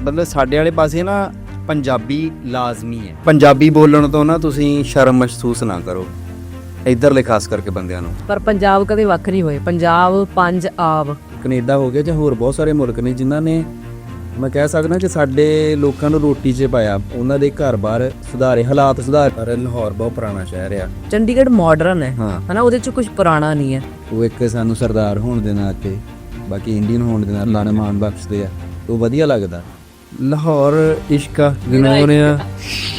ਮਤਲਬ ਸਾਡੇ ਵਾਲੇ ਪਾਸੇ ਨਾ ਪੰਜਾਬੀ ਲਾਜ਼ਮੀ ਹੈ। ਪੰਜਾਬੀ ਬੋਲਣ ਤੋਂ ਨਾ ਤੁਸੀਂ ਸ਼ਰਮ ਮਹਿਸੂਸ ਨਾ ਕਰੋ, ਇੱਧਰਲੇ ਖਾਸ ਕਰਕੇ ਬੰਦਿਆਂ ਨੂੰ। ਪਰ ਪੰਜਾਬ ਕਦੇ ਵੱਖ ਨਹੀਂ ਹੋਏ। ਪੰਜਾਬ ਪੰਜ ਆਬ ਕੈਨੇਡਾ ਹੋ ਗਿਆ ਜਾਂ ਹੋਰ ਬਹੁਤ ਸਾਰੇ ਮੁਲਕ ਨੇ ਜਿਨ੍ਹਾਂ ਨੇ ਮੈਂ ਕਹਿ ਸਕਦਾ ਕਿ ਸਾਡੇ ਲੋਕਾਂ ਨੂੰ ਰੋਟੀ 'ਚ ਪਾਇਆ, ਉਹਨਾਂ ਦੇ ਘਰ-ਬਾਰ ਸੁਧਾਰੇ, ਹਾਲਾਤ ਸੁਧਾਰੇ। ਪਰ ਲਾਹੌਰ ਬਹੁਤ ਪੁਰਾਣਾ ਸ਼ਹਿਰ ਆ। ਚੰਡੀਗੜ੍ਹ ਮਾਡਰਨ ਹੈ ਹਾਂ, ਹਨਾ, ਉਹਦੇ 'ਚ ਕੁਝ ਪੁਰਾਣਾ ਨਹੀਂ ਹੈ। ਉਹ ਇੱਕ ਸਾਨੂੰ ਸਰਦਾਰ ਹੋਣ ਦੇ ਨਾਂ ਤੇ, ਬਾਕੀ ਇੰਡੀਅਨ ਹੋਣ ਦੇ ਨਾਲ ਮਾਣ ਬਖਸ਼ਦੇ ਆ, ਉਹ ਵਧੀਆ ਲੱਗਦਾ। ਲਾਹੌਰ ਇਸ਼ਕ ਆ, ਜਨੂਨ ਆ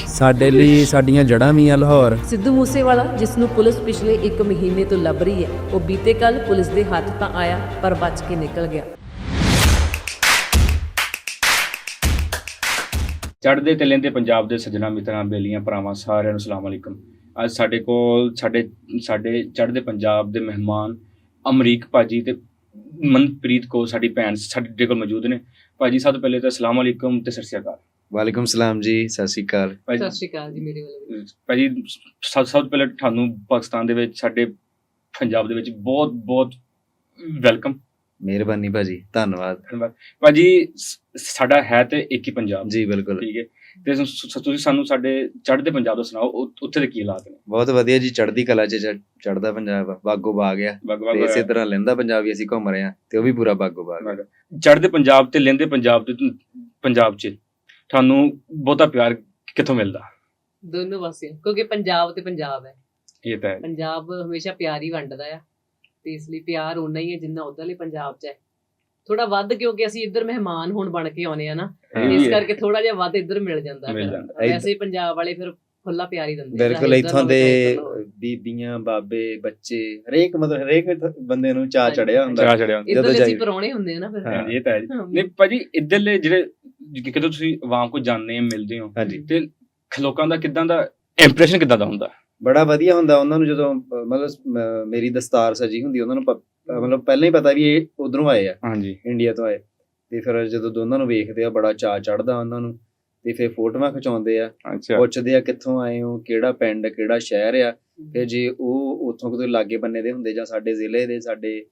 ਸਾਡੇ ਲਈ, ਸਾਡੀਆਂ ਜੜ੍ਹਾਂ ਵੀ ਆ ਲਾਹੌਰ। ਸਿੱਧੂ ਮੂਸੇਵਾਲਾ, ਜਿਸ ਨੂੰ ਪੁਲਿਸ ਪਿਛਲੇ 1 ਮਹੀਨੇ ਤੋਂ ਲੱਭ ਰਹੀ ਹੈ, ਉਹ ਬੀਤੇ ਕੱਲ ਪੁਲਿਸ ਦੇ ਹੱਥ ਤਾਂ ਆਇਆ ਪਰ ਬਚ ਕੇ ਨਿਕਲ ਗਿਆ। ਚੜ੍ਹਦੇ ਤੇ ਲਹਿੰਦੇ ਪੰਜਾਬ ਦੇ ਸੱਜਣਾ ਮਿੱਤਰਾਂ, ਬੇਲੀਆਂ ਭਰਾਵਾਂ, ਸਾਰਿਆਂ ਨੂੰ ਸਲਾਮ ਅਲੈਕਮ। ਅੱਜ ਸਾਡੇ ਕੋਲ ਸਾਡੇ ਚੜ੍ਹਦੇ ਪੰਜਾਬ ਦੇ ਮਹਿਮਾਨ ਅਮਰੀਕ ਭਾਜੀ ਤੇ ਮਨਪ੍ਰੀਤ ਕੌਰ ਸਾਡੀ ਭੈਣ ਸਾਡੇ ਕੋਲ ਮੌਜੂਦ ਨੇ। ਭਾਜੀ ਸਭ ਤੋਂ ਪਹਿਲੇ ਤਾਂ ਸਲਾਮ ਅਲੈਕਮ ਤੇ ਸਤਿ ਸ਼੍ਰੀ ਅਕਾਲ। ਵਾਲੇਕੁਮ ਸਲਾਮ ਜੀ, ਸਤਿ ਸ਼੍ਰੀ ਅਕਾਲ। ਸਤਿ ਸ਼੍ਰੀ ਅਕਾਲ ਜੀ ਮੇਰੇ ਵੱਲੋਂ। ਭਾਜੀ ਸਭ ਤੋਂ ਪਹਿਲੇ ਤੁਹਾਨੂੰ ਪਾਕਿਸਤਾਨ ਦੇ ਵਿੱਚ, ਸਾਡੇ ਪੰਜਾਬ ਦੇ ਵਿੱਚ ਬਹੁਤ ਬਹੁਤ ਵੈਲਕਮ। ਮਿਹਰਬਾਨੀ ਭਾਜੀ, ਧੰਨਵਾਦ। ਭਾਜੀ ਸਾਡਾ ਹੈ ਤੇ ਇੱਕ ਹੀ ਪੰਜਾਬ ਜੀ ਬਿਲਕੁਲ, ਠੀਕ ਹੈ। ਤੇ ਤੁਸੀਂ ਸਾਨੂੰ ਸਾਡੇ ਚੜ੍ਹਦੇ ਪੰਜਾਬ ਦਾ ਸੁਣਾਓ, ਉੱਥੇ ਦੇ ਕੀ ਹਾਲਾਤ ਨੇ? ਬਹੁਤ ਵਧੀਆ ਜੀ, ਚੜ੍ਹਦੀ ਕਲਾ 'ਚ ਚੜ੍ਹਦਾ ਪੰਜਾਬ ਆ, ਬਾਗੋ ਬਾਗ ਆ। ਤੇ ਇਸੇ ਤਰ੍ਹਾਂ ਲਹਿੰਦਾ ਪੰਜਾਬ ਵੀ ਅਸੀਂ ਘੁੰਮ ਰਹੇ ਹਾਂ ਤੇ ਉਹ ਵੀ ਪੂਰਾ ਬਾਗੋ ਬਾਗ। ਚੜ੍ਹਦੇ ਪੰਜਾਬ ਤੇ ਲਹਿੰਦੇ ਪੰਜਾਬ 'ਚ ਤੁਹਾਨੂੰ ਬਹੁਤਾ ਪਿਆਰ ਕਿੱਥੋਂ ਮਿਲਦਾ? ਦੋਨੋਂ ਪਾਸਿਓਂ, ਕਿਉਂਕਿ ਪੰਜਾਬ ਤੇ ਪੰਜਾਬ ਹੈ। ਇਹ ਤਾਂ ਹੈ। ਪੰਜਾਬ ਹਮੇਸ਼ਾ ਪਿਆਰ ਹੀ ਵੰਡਦਾ ਆ, ਤੇ ਇਸ ਲਈ ਪਿਆਰ ਓਨਾ ਹੀ ਹੈ ਜਿੰਨਾ ਉੱਧਰਲੇ ਪੰਜਾਬ 'ਚ ਹੈ। ਥੋੜਾ ਵੱਧ ਕਿਉਂਕਿ ਅਸੀਂ ਇੱਧਰ ਮਹਿਮਾਨ ਹੁਣ ਬਣ ਕੇ ਆਉਨੇ ਆ ਨਾ, ਇਸ ਕਰਕੇ ਥੋੜਾ ਜਿਹਾ ਵੱਧ ਇੱਧਰ ਮਿਲ ਜਾਂਦਾ। ਵੈਸੇ ਪੰਜਾਬ ਵਾਲੇ ਫਿਰ ਖੁੱਲਾ ਪਿਆਰ ਹੀ ਦਿੰਦੇ। ਬਿਲਕੁਲ, ਇੱਥੋਂ ਦੇ ਬੀਬੀਆਂ, ਬਾਬੇ, ਬੱਚੇ, ਹਰੇਕ ਬੰਦੇ ਨੂੰ ਚਾਅ ਚੜਿਆ ਹੁੰਦਾ ਜਦੋਂ ਅਸੀਂ ਪਰੌਣੇ ਹੁੰਦੇ ਆ ਨਾ ਫਿਰ। ਇਹ ਤਾਂ ਹੈ। ਨਹੀਂ ਭਾਜੀ, ਇੱਧਰਲੇ ਜਿਹੜੇ ਕਿਤੇ ਤੁਸੀਂ ਆਵਾਮ ਕੋਲ ਜਾਂਦੇ ਆ, ਮਿਲਦੇ ਹੋ ਤੇ ਲੋਕਾਂ ਦਾ ਕਿੱਦਾਂ ਦਾ ਇੰਪ੍ਰੈਸ਼ਨ ਕਿੱਦਾਂ ਦਾ ਹੁੰਦਾ? ਬੜਾ ਵਧੀਆ ਹੁੰਦਾ ਉਹਨਾਂ ਨੂੰ। ਜਦੋਂ ਮਤਲਬ ਮੇਰੀ ਦਸਤਾਰ ਸਜੀ ਹੁੰਦੀ, ਉਹਨਾਂ ਨੂੰ ਮਤਲਬ ਪਹਿਲਾਂ ਹੀ ਪਤਾ ਵੀ ਇਹ ਉਧਰੋਂ ਆਏ ਆ, ਹਾਂਜੀ ਇੰਡੀਆ ਤੋਂ ਆਏ। ਤੇ ਫਿਰ ਜਦੋਂ ਦੋਨਾਂ ਨੂੰ ਵੇਖਦੇ ਆ ਬੜਾ ਚਾਅ ਚੜ੍ਹਦਾ ਉਹਨਾਂ ਨੂੰ, ਤੇ ਫਿਰ ਫੋਟੋਆਂ ਖਿਚਾਉਂਦੇ ਆ, ਪੁੱਛਦੇ ਆ ਕਿੱਥੋਂ ਆਏ ਹੋ, ਕਿਹੜਾ ਪਿੰਡ, ਕਿਹੜਾ ਸ਼ਹਿਰ ਆ। ਤੇ ਜੇ ਉਹ ਉੱਥੋਂ ਕਿਤੇ ਲਾਗੇ ਬੰਨੇ ਦੇ ਹੁੰਦੇ ਜਾਂ ਸਾਡੇ ਜ਼ਿਲ੍ਹੇ ਦੇ, ਸਾਡੇ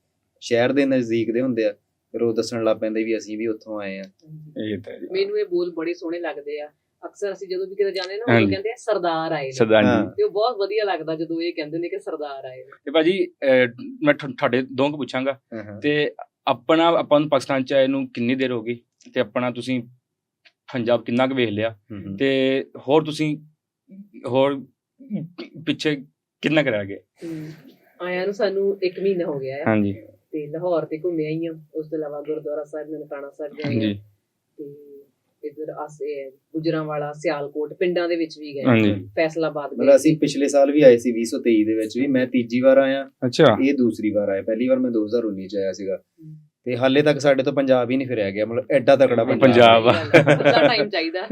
ਸ਼ਹਿਰ ਦੇ ਨਜ਼ਦੀਕ ਦੇ ਹੁੰਦੇ ਆ, ਫਿਰ ਉਹ ਦੱਸਣ ਲੱਗ ਪੈਂਦੇ ਵੀ ਅਸੀਂ ਵੀ ਉੱਥੋਂ ਆਏ ਆ। ਮੈਨੂੰ ਇਹ ਬੋਲ ਬੜੇ ਸੋਹਣੇ ਲੱਗਦੇ ਆ। ਅਕਸਰ ਅਸੀਂ ਜਦੋਂ ਵੀ ਕਿਤੇ ਜਾਂਦੇ ਨਾ, ਉਹ ਕਹਿੰਦੇ ਆ ਸਰਦਾਰ ਆਏ ਨੇ, ਤੇ ਉਹ ਬਹੁਤ ਵਧੀਆ ਲੱਗਦਾ ਜਦੋਂ ਇਹ ਕਹਿੰਦੇ ਨੇ ਕਿ ਸਰਦਾਰ ਆਏ ਨੇ। ਤੇ ਭਾਜੀ ਮੈਂ ਤੁਹਾਡੇ ਦੋ ਕੁ ਪੁੱਛਾਂਗਾ, ਤੇ ਆਪਾਂ ਨੂੰ ਪਾਕਿਸਤਾਨ ਚ ਆਏ ਨੂੰ ਕਿੰਨੀ ਦੇਰ ਹੋ ਗਈ, ਤੇ ਆਪਣਾ ਤੁਸੀਂ ਪੰਜਾਬ ਕਿੰਨਾ ਕੁ ਵੇਖ ਲਿਆ, ਤੇ ਤੁਸੀਂ ਪਿੱਛੇ ਕਿੰਨਾ ਕਰਿਆ ਗਏ? ਆਇਆ ਨੂੰ ਸਾਨੂੰ 1 ਮਹੀਨਾ ਹੋ ਗਿਆ ਹੈ। ਹਾਂਜੀ। ਤੇ ਲਾਹੌਰ ਤੇ ਘੁੰਮੇ ਆਈ ਹਾਂ, ਉਸ ਤੋਂ ਇਲਾਵਾ ਗੁਰਦੁਆਰਾ ਸਾਹਿਬ, ਨਨਕਾਣਾ ਸਾਹਿਬ ਗਏ, ਤੇ ਇੱਧਰ ਆਸੇ ਗੁਜਰਾਂਵਾਲਾ, ਸਿਆਲਕੋਟ, ਪਿੰਡਾਂ ਦੇ ਵਿੱਚ ਵੀ ਗਏ, ਫੈਸਲਾਬਾਦ ਗਏ। ਅਸੀਂ ਪਿਛਲੇ ਸਾਲ ਵੀ ਆਏ ਸੀ 2023 ਦੇ ਵਿੱਚ ਵੀ। ਮੈਂ ਤੀਜੀ ਵਾਰ ਆਇਆ। ਅੱਛਾ, ਇਹ ਦੂਸਰੀ ਵਾਰ ਆਇਆ। ਪਹਿਲੀ ਵਾਰ ਮੈਂ 2019 ਚ ਆਇਆ ਸੀਗਾ, ਤੇ ਹਾਲੇ ਤੱਕ ਸਾਡੇ ਤੋਂ ਪੰਜਾਬ ਹੀ ਨਹੀਂ ਫਿਰਿਆ ਗਿਆ। ਮਤਲਬ ਐਡਾ ਤਕੜਾ ਪੰਜਾਬ ਆ। ਟਾਈਮ ਚਾਹੀਦਾ।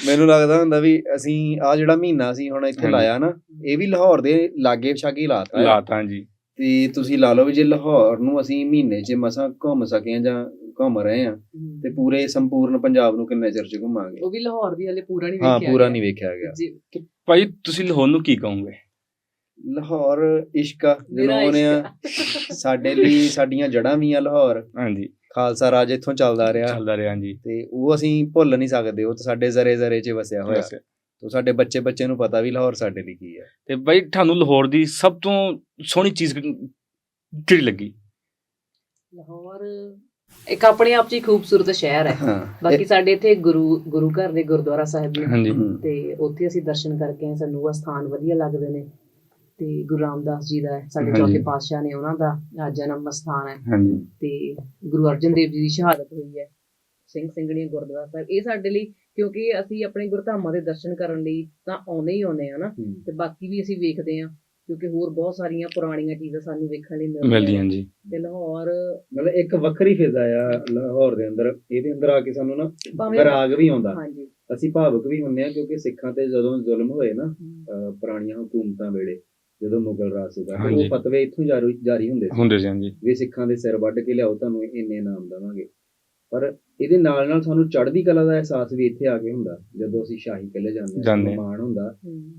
ਮੈਨੂੰ ਲੱਗਦਾ ਹੁੰਦਾ ਵੀ ਅਸੀਂ ਆਹ ਜਿਹੜਾ ਮਹੀਨਾ ਅਸੀਂ ਹੁਣ ਇੱਥੇ ਲਾਇਆ ਨਾ, ਇਹ ਵੀ ਲਾਹੌਰ ਦੇ ਲਾਗੇ ਛਾਗੇ ਲਾਤਾ ਜੀ। ਤੇ ਤੁਸੀਂ ਲਾ ਲਓ ਵੀ ਜੇ ਲਾਹੌਰ ਨੂੰ ਅਸੀਂ ਮਹੀਨੇ 'ਚ ਮਸਾਂ ਘੁੰਮ ਸਕੇ ਜਾਂ ਘੁੰਮ ਰਹੇ ਆ, ਤੇ ਪੂਰੇ ਸੰਪੂਰਨ ਪੰਜਾਬ ਨੂੰ ਕਿੰਨੇ ਚਿਰ 'ਚ ਘੁੰਮਾਂਗੇ? ਉਹ ਵੀ ਲਾਹੌਰ ਵੀ ਹਲੇ ਪੂਰਾ ਨਹੀਂ ਵੇਖਿਆ ਗਿਆ। ਭਾਈ ਤੁਸੀਂ ਲਾਹੌਰ ਨੂੰ ਕੀ ਕਹੋਗੇ? ਲਾਹੌਰ ਇਸ਼ਕ ਆ, ਜਨੂਨ ਆ ਸਾਡੇ ਲਈ, ਸਾਡੀਆਂ ਜੜ੍ਹਾਂ ਵੀ ਆ ਲਾਹੌਰ। ਹਾਂਜੀ, ਖਾਲਸਾ ਰਾਜ ਇੱਥੋਂ ਚੱਲਦਾ ਰਿਹਾ ਜੀ, ਤੇ ਉਹ ਅਸੀਂ ਭੁੱਲ ਨਹੀਂ ਸਕਦੇ। ਉਹ ਤਾਂ ਸਾਡੇ ਜ਼ਰੇ ਜ਼ਰੇ 'ਚ ਵਸਿਆ ਹੋਇਆ, ਤੇ ਸਾਡੇ ਬੱਚੇ ਨੂੰ ਪਤਾ ਵੀ ਲਾਹੌਰ ਸਾਡੇ ਲਈ ਕੀ ਹੈ। ਤੇ ਬਾਈ ਤੁਹਾਨੂੰ ਲਾਹੌਰ ਦੀ ਸਭ ਤੋਂ ਸੋਹਣੀ ਚੀਜ਼ ਕਿਹੜੀ ਲੱਗੀ? ਲਾਹੌਰ ਇੱਕ ਆਪਣੇ ਆਪ 'ਚ ਹੀ ਖੂਬਸੂਰਤ ਸ਼ਹਿਰ ਹੈ। ਬਾਕੀ ਸਾਡੇ ਇੱਥੇ ਗੁਰੂ ਘਰ ਦੇ ਗੁਰਦੁਆਰਾ ਸਾਹਿਬ ਨੇ, ਤੇ ਉੱਥੇ ਅਸੀਂ ਦਰਸ਼ਨ ਕਰਕੇ ਆਏ। ਸਾਨੂੰ ਉਹ ਸਥਾਨ ਵਧੀਆ ਲੱਗਦੇ ਨੇ। ਤੇ ਗੁਰੂ ਰਾਮਦਾਸ ਜੀ ਦਾ ਸਾਡੇ ਚੌਥੇ ਪਾਤਸ਼ਾਹ ਨੇ, ਉਹਨਾਂ ਦਾ ਜਨਮ ਸਥਾਨ ਹੈ। ਤੇ ਗੁਰੂ ਅਰਜਨ ਦੇਵ ਜੀ ਦੀ ਸ਼ਹਾਦਤ ਹੋਈ ਹੈ, ਸਿੰਘ ਸਿੰਘਣੀਆਂ ਗੁਰਦੁਆਰਾ ਸਾਹਿਬ। ਇਹ ਸਾਡੇ ਲਈ, ਕਿਉਂਕਿ ਅਸੀਂ ਆਪਣੇ ਗੁਰਧਾਮਾਂ ਦੇ ਦਰਸ਼ਨ ਕਰਨ ਲਈ ਤਾਂ ਆਉਂਦੇ ਹੀ ਆਉਂਦੇ ਆ ਨਾ, ਤੇ ਬਾਕੀ ਵੀ ਅਸੀਂ ਵੇਖਦੇ ਹਾਂ, ਕਿਉਂਕਿ ਹੋਰ ਬਹੁਤ ਸਾਰੀਆਂ ਪੁਰਾਣੀਆਂ ਚੀਜ਼ਾਂ ਸਾਨੂੰ ਵੇਖਣ ਲਈ ਮਿਲਦੀਆਂ ਜੀ। ਤੇ ਲਾਹੌਰ ਮਤਲਬ ਇੱਕ ਵੱਖਰੀ ਫਿਜ਼ਾ ਆ ਲਾਹੌਰ ਦੇ ਅੰਦਰ। ਇਹਦੇ ਅੰਦਰ ਆ ਕੇ ਸਾਨੂੰ ਨਾ ਵਿਰਾਗ ਵੀ ਆਉਂਦਾ, ਅਸੀਂ ਭਾਵੁਕ ਵੀ ਹੁੰਦੇ ਹਾਂ, ਕਿਉਂਕਿ ਸਿੱਖਾਂ ਤੇ ਜਦੋਂ ਜ਼ੁਲਮ ਹੋਏ ਨਾ ਪੁਰਾਣੀਆਂ ਹਕੂਮਤਾਂ ਵੇਲੇ, ਜਦੋਂ ਮੁਗਲ ਰਾਜ ਸੀਗਾ, ਉਹ ਫਤਵੇ ਇੱਥੋਂ ਜਾਰੀ ਹੁੰਦੇ ਸੀ ਵੀ ਸਿੱਖਾਂ ਦੇ ਸਿਰ ਵੱਢ ਕੇ ਲਿਆਓ, ਤੁਹਾਨੂੰ ਇੰਨੇ ਇਨਾਮ ਦੇਵਾਂਗੇ। ਪਰ ਇਹਦੇ ਨਾਲ ਨਾਲ ਸਾਨੂੰ ਚੜ੍ਹਦੀ ਕਲਾ ਦਾ ਅਹਿਸਾਸ ਵੀ ਇੱਥੇ ਆ ਕੇ ਹੁੰਦਾ, ਜਦੋਂ ਅਸੀਂ ਸ਼ਾਹੀ ਕਿਲ੍ਹੇ ਜਾਂਦੇ ਹਾਂ। ਮਾਣ ਹੁੰਦਾ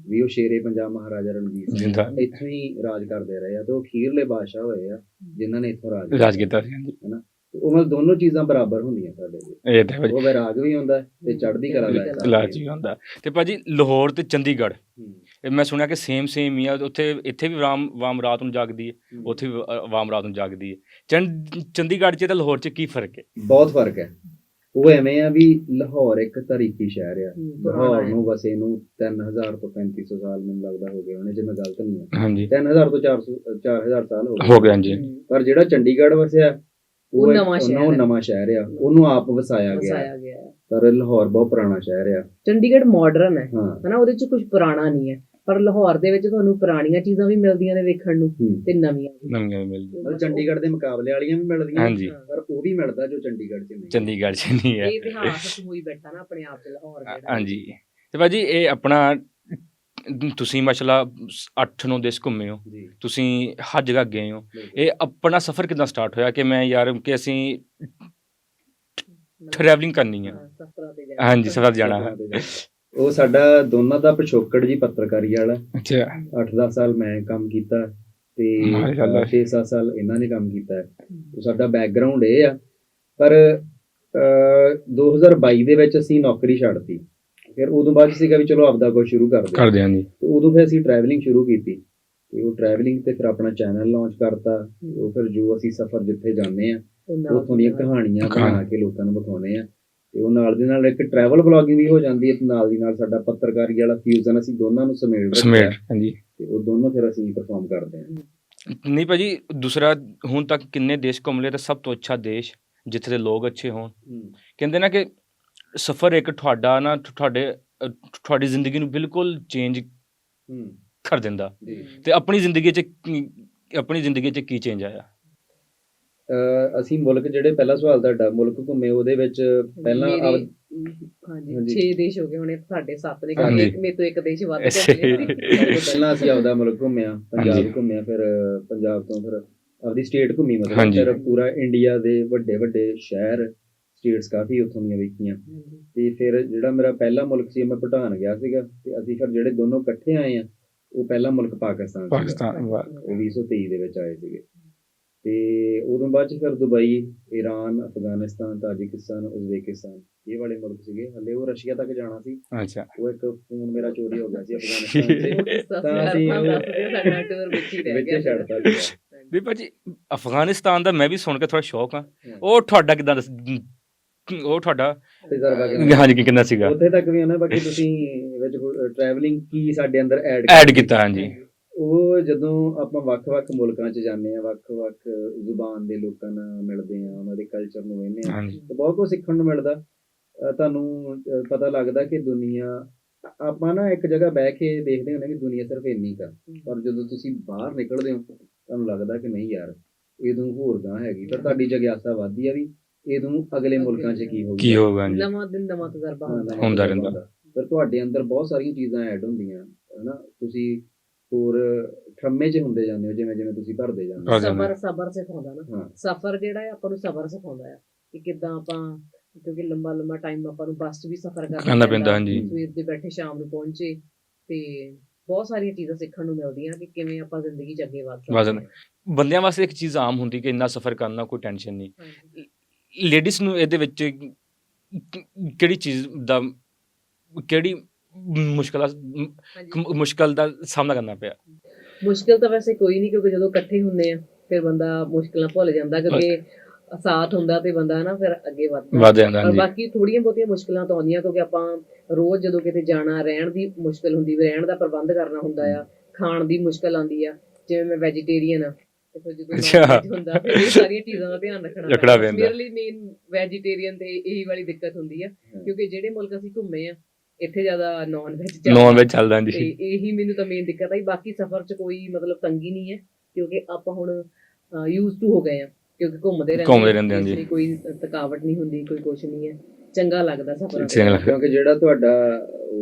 ਵੀ ਉਹ ਸ਼ੇਰੇ ਪੰਜਾਬ ਮਹਾਰਾਜਾ ਰਣਜੀਤ ਸਿੰਘ ਇੱਥੋਂ ਹੀ ਰਾਜ ਕਰਦੇ ਰਹੇ ਆ, ਤੇ ਉਹ ਅਖੀਰਲੇ ਬਾਦਸ਼ਾਹ ਹੋਏ ਆ ਜਿਨ੍ਹਾਂ ਨੇ ਇੱਥੋਂ ਰਾਜ ਕੀਤਾ ਸੀ, ਹਨਾ। ਉਹ ਮਤਲਬ ਦੋਨੋਂ ਚੀਜ਼ਾਂ ਬਰਾਬਰ ਹੁੰਦੀਆਂ ਸਾਡੇ ਵਿੱਚ। ਇਹ ਤਾਂ ਭਾਜੀ ਉਹ ਵੈਰਾਗ ਵੀ ਹੁੰਦਾ ਤੇ ਚੜ੍ਹਦੀ ਕਲਾ ਦਾ ਅਹਿਸਾਸ ਵੀ ਲਾਲਚੀ ਹੁੰਦਾ। ਤੇ ਭਾਜੀ ਲਾਹੌਰ ਤੇ ਚੰਡੀਗੜ੍ਹ ਇਹ ਮੈਂ ਸੁਣਿਆ ਕਿ ਸੇਮ ਹੀ ਆ, ਉੱਥੇ ਇੱਥੇ ਵੀ ਵਾਮ ਰਾਤ ਨੂੰ ਜਾਗਦੀ ਹੈ, ਉੱਥੇ ਵੀ ਵਾਮ ਰਾਤ ਨੂੰ ਜਾਗਦੀ ਹੈ। ਚੰਡੀਗੜ੍ਹ 'ਚ ਤੇ ਲਾਹੌਰ 'ਚ ਕੀ ਫਰਕ ਹੈ? ਬਹੁਤ ਫਰਕ ਹੈ। ਉਹ ਐਵੇਂ ਆ ਵੀ ਲਾਹੌਰ ਇੱਕ ਤਾਰੀਖੀ ਸ਼ਹਿਰ ਆ। ਲਾਹੌਰ ਨੂੰ ਵਸੇ ਨੂੰ 3000 ਤੋਂ 3500 ਸਾਲ ਮੈਨੂੰ ਲੱਗਦਾ ਹੋ ਗਏ ਹੋਣੇ, ਜੇ ਮੈਂ ਗਲਤ ਨਹੀਂ ਹਾਂ। ਹਾਂਜੀ 3000 ਤੋਂ 4000 ਸਾਲ ਹੋ ਹੋ ਗਏ ਹਾਂਜੀ। ਪਰ ਜਿਹੜਾ ਚੰਡੀਗੜ੍ਹ ਵਸਿਆ ਉਹ ਨਵਾਂ ਸ਼ਹਿਰ ਆ, ਉਹਨੂੰ ਆਪ ਵਸਾਇਆ ਗਿਆ। ਪਰ ਲਾਹੌਰ ਬਹੁਤ ਪੁਰਾਣਾ ਸ਼ਹਿਰ ਆ। ਚੰਡੀਗੜ੍ਹ ਮਾਡਰਨ ਹੈ ਹਨਾ, ਉਹਦੇ ਚ ਕੁਝ ਪੁਰਾਣਾ ਨਹੀਂ ਹੈ, ਪਰ ਲਾਹੌਰ ਦੇ ਵਿੱਚ ਤੁਹਾਨੂੰ ਪੁਰਾਣੀਆਂ ਚੀਜ਼ਾਂ ਵੀ ਮਿਲਦੀਆਂ ਨੇ ਵੇਖਣ ਨੂੰ ਤੇ ਨਵੀਆਂ ਵੀ ਮਿਲਦੀਆਂ। ਪਰ ਚੰਡੀਗੜ੍ਹ ਦੇ ਮੁਕਾਬਲੇ ਵਾਲੀਆਂ ਵੀ ਮਿਲਦੀਆਂ ਹਾਂਜੀ, ਪਰ ਉਹ ਵੀ ਮਿਲਦਾ ਜੋ ਚੰਡੀਗੜ੍ਹ 'ਚ ਨਹੀਂ। ਚੰਡੀਗੜ੍ਹ 'ਚ ਨਹੀਂ ਹੈ। ਇਹ ਇਤਿਹਾਸ ਹੋਈ ਬੈਠਾ ਨਾ ਆਪਣੇ ਆਪ 'ਚ ਲਾਹੌਰ ਦਾ। ਹਾਂਜੀ ਤੇ ਭਾਜੀ ਇਹ ਆਪਣਾ ਤੁਸੀਂ ਮਾਸ਼ਾਅੱਲਾ 8-9 ਦੇਸ਼ ਘੁੰਮੇ ਹੋ, ਤੁਸੀਂ ਹਰ ਜਗ੍ਹਾ ਗਏ ਹੋ। ਇਹ ਆਪਣਾ ਸਫ਼ਰ ਕਿੱਦਾਂ ਸਟਾਰਟ ਹੋਇਆ ਕਿ ਮੈਂ ਯਾਰ ਕਿ ਅਸੀਂ ਟਰੈਵਲਿੰਗ ਕਰਨੀ ਹੈ? ਹਾਂਜੀ ਸਫ਼ਰ ਜਾਣਾ ਹੈ। ਉਹ ਸਾਡਾ ਦੋਨਾਂ ਦਾ ਪਿਛੋਕੜ ਜੀ ਪੱਤਰਕਾਰੀ ਵਾਲਾ। ਅੱਛਾ 8-10 ਸਾਲ ਮੈਂ ਕੰਮ ਕੀਤਾ ਤੇ 6-7 ਸਾਲ ਇਹਨਾਂ ਨੇ ਕੰਮ ਕੀਤਾ। ਸਾਡਾ ਬੈਕਗ੍ਰਾਉਂਡ ਇਹ ਆ। ਪਰ 2022 ਦੇ ਵਿੱਚ ਅਸੀਂ ਨੌਕਰੀ ਛੱਡਤੀ। ਫਿਰ ਉਦੋਂ ਬਾਅਦ ਸੀਗਾ ਵੀ ਚਲੋ ਆਪਦਾ ਕੁਝ ਸ਼ੁਰੂ ਕਰਦੇ ਹਾਂ ਜੀ। ਤੇ ਉਦੋਂ ਫਿਰ ਅਸੀਂ ਟਰੈਵਲਿੰਗ ਸ਼ੁਰੂ ਕੀਤੀ ਤੇ ਉਹ ਟਰੈਵਲਿੰਗ ਤੇ ਫਿਰ ਆਪਣਾ ਚੈਨਲ ਲਾਂਚ ਕਰਤਾ। ਉਹ ਫਿਰ ਜੋ ਅਸੀਂ ਸਫ਼ਰ ਜਿੱਥੇ ਜਾਂਦੇ ਆ ਉੱਥੋਂ ਦੀਆਂ ਕਹਾਣੀਆਂ ਬਣਾ ਕੇ ਲੋਕਾਂ ਨੂੰ ਵਿਖਾਉਂਦੇ ਆ। ਤੇ ਉਹ ਨਾਲ ਦੀ ਨਾਲ ਇੱਕ ਟਰੈਵਲ ਵਲੌਗਿੰਗ ਵੀ ਹੋ ਜਾਂਦੀ ਹੈ ਤੇ ਨਾਲ ਦੀ ਨਾਲ ਸਾਡਾ ਪੱਤਰਕਾਰੀ ਵਾਲਾ ਫਿਊਜ਼ਨ ਅਸੀਂ ਦੋਨਾਂ ਨੂੰ ਸਮੇਟ ਹਾਂਜੀ। ਤੇ ਉਹ ਦੋਨੋਂ ਫਿਰ ਅਸੀਂ ਪਰਫਾਰਮ ਕਰਦੇ ਹਾਂ। ਨਹੀਂ ਭਾਜੀ ਦੂਸਰਾ ਹੁਣ ਤੱਕ ਕਿੰਨੇ ਦੇਸ਼ ਘੁੰਮ ਲਏ ਤੇ ਸਭ ਤੋਂ ਅੱਛਾ ਦੇਸ਼ ਜਿੱਥੇ ਦੇ ਲੋਕ ਅੱਛੇ ਹੋਣ। ਕਹਿੰਦੇ ਨਾ ਕਿ ਸਫ਼ਰ ਇੱਕ ਤੁਹਾਡਾ ਨਾ ਤੁਹਾਡੀ ਜ਼ਿੰਦਗੀ ਨੂੰ ਬਿਲਕੁਲ ਚੇਂਜ ਕਰ ਦਿੰਦਾ। ਤੇ ਆਪਣੀ ਜ਼ਿੰਦਗੀ 'ਚ ਕੀ ਚੇਂਜ ਆਇਆ? ਅਸੀਂ ਮੁਲਕ ਜਿਹੜੇ ਪਹਿਲਾ ਸਵਾਲ ਤੁਹਾਡਾ ਮੁਲਕ ਘੁੰਮੇ ਉਹਦੇ ਵਿੱਚ ਪਹਿਲਾਂ 6 ਦੇਸ਼ ਹੋ ਗਏ ਹੋਣੇ, ਸਾਡੇ 7 ਨੇ, ਮੇਰੇ ਤੋਂ ਇੱਕ ਦੇਸ਼ ਵੱਧ ਘੁੰਮੇ। ਪਹਿਲਾਂ ਅਸੀਂ ਆਪਦਾ ਮੁਲਕ ਘੁੰਮਿਆ, ਪੰਜਾਬ ਘੁੰਮਿਆ, ਫਿਰ ਪੰਜਾਬ ਤੋਂ ਫਿਰ ਆਪਦੀ ਸਟੇਟ ਘੁੰਮੀ, ਮਤਲਬ ਫਿਰ ਪੂਰਾ ਇੰਡੀਆ ਦੇ ਵੱਡੇ ਵੱਡੇ ਸ਼ਹਿਰ ਸਟੇਟਸ ਕਾਫੀ ਉੱਥੋਂ ਦੀਆਂ ਵੇਖੀਆਂ। ਤੇ ਫਿਰ ਜਿਹੜਾ ਮੇਰਾ ਪਹਿਲਾ ਮੁਲਕ ਸੀ ਮੈਂ ਭੂਟਾਨ ਗਿਆ ਸੀਗਾ। ਤੇ ਅਸੀਂ ਫਿਰ ਜਿਹੜੇ ਦੋਨੋਂ ਇਕੱਠੇ ਆਏ ਆ ਉਹ ਪਹਿਲਾ ਮੁਲਕ ਪਾਕਿਸਤਾਨ ਉਹ 2023 ਦੇ ਵਿੱਚ ਆਏ ਸੀਗੇ। ਤੇ ਉਦੋਂ ਬਾਅਦ ਚ ਫਿਰ ਦੁਬਈ, ਈਰਾਨ, ਅਫਗਾਨਿਸਤਾਨ, ਤਾਜਿਕਿਸਤਾਨ, ਉਜ਼ਬੇਕਿਸਤਾਨ ਇਹ ਵਾਲੇ ਮੁਲਕ ਸੀਗੇ। ਹਲੇ ਉਹ ਰਸ਼ੀਆ ਤੱਕ ਜਾਣਾ ਸੀ। ਅੱਛਾ ਉਹ ਇੱਕ ਫੋਨ ਮੇਰਾ ਚੋਰੀ ਹੋ ਗਿਆ ਸੀ ਅਫਗਾਨਿਸਤਾਨ ਚ ਤਾਂ ਅਸੀਂ ਵਿੱਚ ਛੱਡਤਾ ਸੀਗਾ। ਵੀ ਭਾਜੀ ਅਫਗਾਨਿਸਤਾਨ ਦਾ ਮੈਂ ਵੀ ਸੁਣ ਕੇ ਥੋੜਾ ਸ਼ੌਕ ਆ। ਉਹ ਤੁਹਾਡਾ ਕਿੱਦਾਂ ਉਹ ਤੁਹਾਡਾ ਹਾਂਜੀ ਕਿੰਨਾ ਸੀਗਾ? ਉੱਥੇ ਤੱਕ ਵੀ ਨਾ ਬਾਕੀ ਤੁਸੀਂ ਵਿੱਚ ਟਰੈਵਲਿੰਗ ਕੀ ਸਾਡੇ ਅੰਦਰ ਐਡ ਕੀਤਾ। ਹਾਂਜੀ ਉਹ ਜਦੋਂ ਆਪਾਂ ਵੱਖ-ਵੱਖ ਮੁਲਕਾਂ 'ਚ ਜਾਂਦੇ ਹਾਂ, ਵੱਖ-ਵੱਖ ਜ਼ੁਬਾਨ ਦੇ ਲੋਕਾਂ ਨਾਲ ਮਿਲਦੇ ਹਾਂ, ਉਹਨਾਂ ਦੇ ਕਲਚਰ ਨੂੰ ਵੇਖਦੇ ਹਾਂ ਤਾਂ ਬਹੁਤ ਕੁਝ ਸਿੱਖਣ ਨੂੰ ਮਿਲਦਾ। ਤੁਹਾਨੂੰ ਪਤਾ ਲੱਗਦਾ ਕਿ ਦੁਨੀਆ ਆਪਾਂ ਨਾ ਇੱਕ ਜਗ੍ਹਾ ਬਹਿ ਕੇ ਦੇਖਦੇ ਹੁੰਦੇ ਕਿ ਦੁਨੀਆ ਸਿਰਫ ਇੰਨੀ ਕੁ, ਪਰ ਜਦੋਂ ਤੁਸੀਂ ਬਾਹਰ ਨਿਕਲਦੇ ਹੋ ਤੁਹਾਨੂੰ ਲੱਗਦਾ ਕਿ ਨਹੀਂ ਯਾਰ ਇਹਦੋਂ ਹੋਰ ਗਾਂ ਹੈਗੀ। ਫਿਰ ਤੁਹਾਡੀ ਜਗਿਆਸਾ ਵੱਧਦੀ ਆ ਵੀ ਇਹਦੋਂ ਅਗਲੇ ਮੁਲਕਾਂ 'ਚ ਕੀ ਹੋਊਗਾ, ਨਵਾਂ ਦਿਨ ਨਵਾਂ ਤਜਰਬਾ ਹੁੰਦਾ ਰਹਿੰਦਾ। ਫਿਰ ਤੁਹਾਡੇ ਅੰਦਰ ਬਹੁਤ ਸਾਰੀਆਂ ਚੀਜ਼ਾਂ ਐਡ ਹੁੰਦੀਆਂ ਹਨਾ। ਤੁਸੀਂ ਹੋਰ ਠਰਮੇ 'ਚ ਹੁੰਦੇ ਜਾਂਦੇ ਹੋ ਜਿਵੇਂ ਜਿਵੇਂ ਤੁਸੀਂ ਭਰਦੇ ਜਾਂਦੇ ਹੋ। ਸਬਰ ਸਿਖਾਉਂਦਾ ਨਾ, ਸਫ਼ਰ ਜਿਹੜਾ ਹੈ ਆਪਾਂ ਨੂੰ ਸਬਰ ਸਿਖਾਉਂਦਾ ਹੈ ਕਿ ਕਿੱਦਾਂ ਆਪਾਂ, ਕਿਉਂਕਿ ਲੰਬਾ ਟਾਈਮ ਆਪਾਂ ਨੂੰ ਬੱਸ 'ਚ ਵੀ ਸਫ਼ਰ ਕਰਨਾ ਪੈਂਦਾ। ਸਵੇਰ ਦੇ ਬੈਠੇ ਸ਼ਾਮ ਨੂੰ ਪਹੁੰਚੇ ਤੇ ਬਹੁਤ ਸਾਰੀਆਂ ਚੀਜ਼ਾਂ ਸਿੱਖਣ ਨੂੰ ਮਿਲਦੀਆਂ ਕਿ ਕਿਵੇਂ ਆਪਾਂ ਜ਼ਿੰਦਗੀ 'ਚ ਅੱਗੇ ਵੱਧ ਸਕਦੇ। ਬੰਦਿਆਂ ਵਾਸਤੇ ਇੱਕ ਚੀਜ਼ ਆਮ ਹੁੰਦੀ ਕਿ ਇੰਨਾ ਸਫ਼ਰ ਕਰਨਾ ਕੋਈ ਟੈਨਸ਼ਨ ਨਹੀਂ। ਲੇਡੀਜ਼ ਨੂੰ ਇਹਦੇ ਵਿੱਚ ਕਿਹੜੀ ਚੀਜ਼ ਦਾ ਕਿਹੜੀ ਮੁਸ਼ਕਲ ਦਾ ਸਾਹਮਣਾ ਕਰਨਾ ਪਿਆ? ਮੁਸ਼ਕਿਲ ਤਾਂ ਵੈਸੇ ਕੋਈ ਨਹੀਂ, ਕਿਉਂਕਿ ਜਦੋਂ ਇਕੱਠੇ ਹੁੰਦੇ ਆ ਫਿਰ ਬੰਦਾ ਮੁਸ਼ਕਿਲਾਂ ਭੁੱਲ ਜਾਂਦਾ, ਕਿਉਂਕਿ ਸਾਥ ਹੁੰਦਾ ਤੇ ਬੰਦਾ ਨਾ ਫਿਰ ਅੱਗੇ ਵੱਧ ਜਾਂਦਾ। ਪਰ ਬਾਕੀ ਥੋੜੀਆਂ ਬਹੁਤੀਆਂ ਮੁਸ਼ਕਿਲਾਂ ਤਾਂ ਆਉਂਦੀਆਂ ਕਿਉਂਕਿ ਆਪਾਂ ਰੋਜ਼ ਜਦੋਂ ਕਿਤੇ ਜਾਣਾ ਰਹਿਣ ਦੀ ਮੁਸ਼ਕਿਲ ਹੁੰਦੀ, ਰਹਿਣ ਦਾ ਪ੍ਰਬੰਧ ਕਰਨਾ ਹੁੰਦਾ ਆ, ਖਾਣ ਦੀ ਮੁਸ਼ਕਿਲ ਆਉਂਦੀ ਆ। ਜਿਵੇਂ ਮੈਂ ਵੈਜੀਟੇਰੀਅਨ ਆ ਤੇ ਫਿਰ ਜਦੋਂ ਹੁੰਦਾ ਫਿਰ ਇਹ ਸਾਰੀਆਂ ਚੀਜ਼ਾਂ ਦਾ ਧਿਆਨ ਰੱਖਣਾ ਪੈਂਦਾ। ਮੇਰੇ ਲਈ ਮੇਨ ਵੈਜੀਟੇਰੀਅਨ ਤੇ ਇਹੀ ਵਾਲੀ ਦਿੱਕਤ ਹੁੰਦੀ ਆ ਕਿਉਂਕਿ ਜਿਹੜੇ ਮੁਲਕ ਅਸੀਂ ਘੁੰਮੇ ਆ ਇੱਥੇ ਜ਼ਿਆਦਾ ਨੌਨ ਵੈਜ ਚੱਲਦਾ ਤੇ ਇਹੀ ਮੈਨੂੰ ਤਾਂ ਮੇਨ ਦਿੱਕਤ ਆਈ। ਬਾਕੀ ਸਫ਼ਰ 'ਚ ਕੋਈ ਮਤਲਬ ਤੰਗੀ ਨਹੀਂ ਹੈ ਕਿਉਂਕਿ ਆਪਾਂ ਹੁਣ ਯੂਜ਼ ਟੂ ਹੋ ਗਏ ਆ, ਕਿਉਂਕਿ ਘੁੰਮਦੇ ਰਹਿੰਦੇ ਹਾਂ, ਕੋਈ ਥਕਾਵਟ ਨਹੀਂ ਹੁੰਦੀ, ਕੋਈ ਕੁਛ ਨਹੀਂ ਹੈ, ਚੰਗਾ ਲੱਗਦਾ ਸਫ਼ਰ। ਕਿਉਂਕਿ ਜਿਹੜਾ ਤੁਹਾਡਾ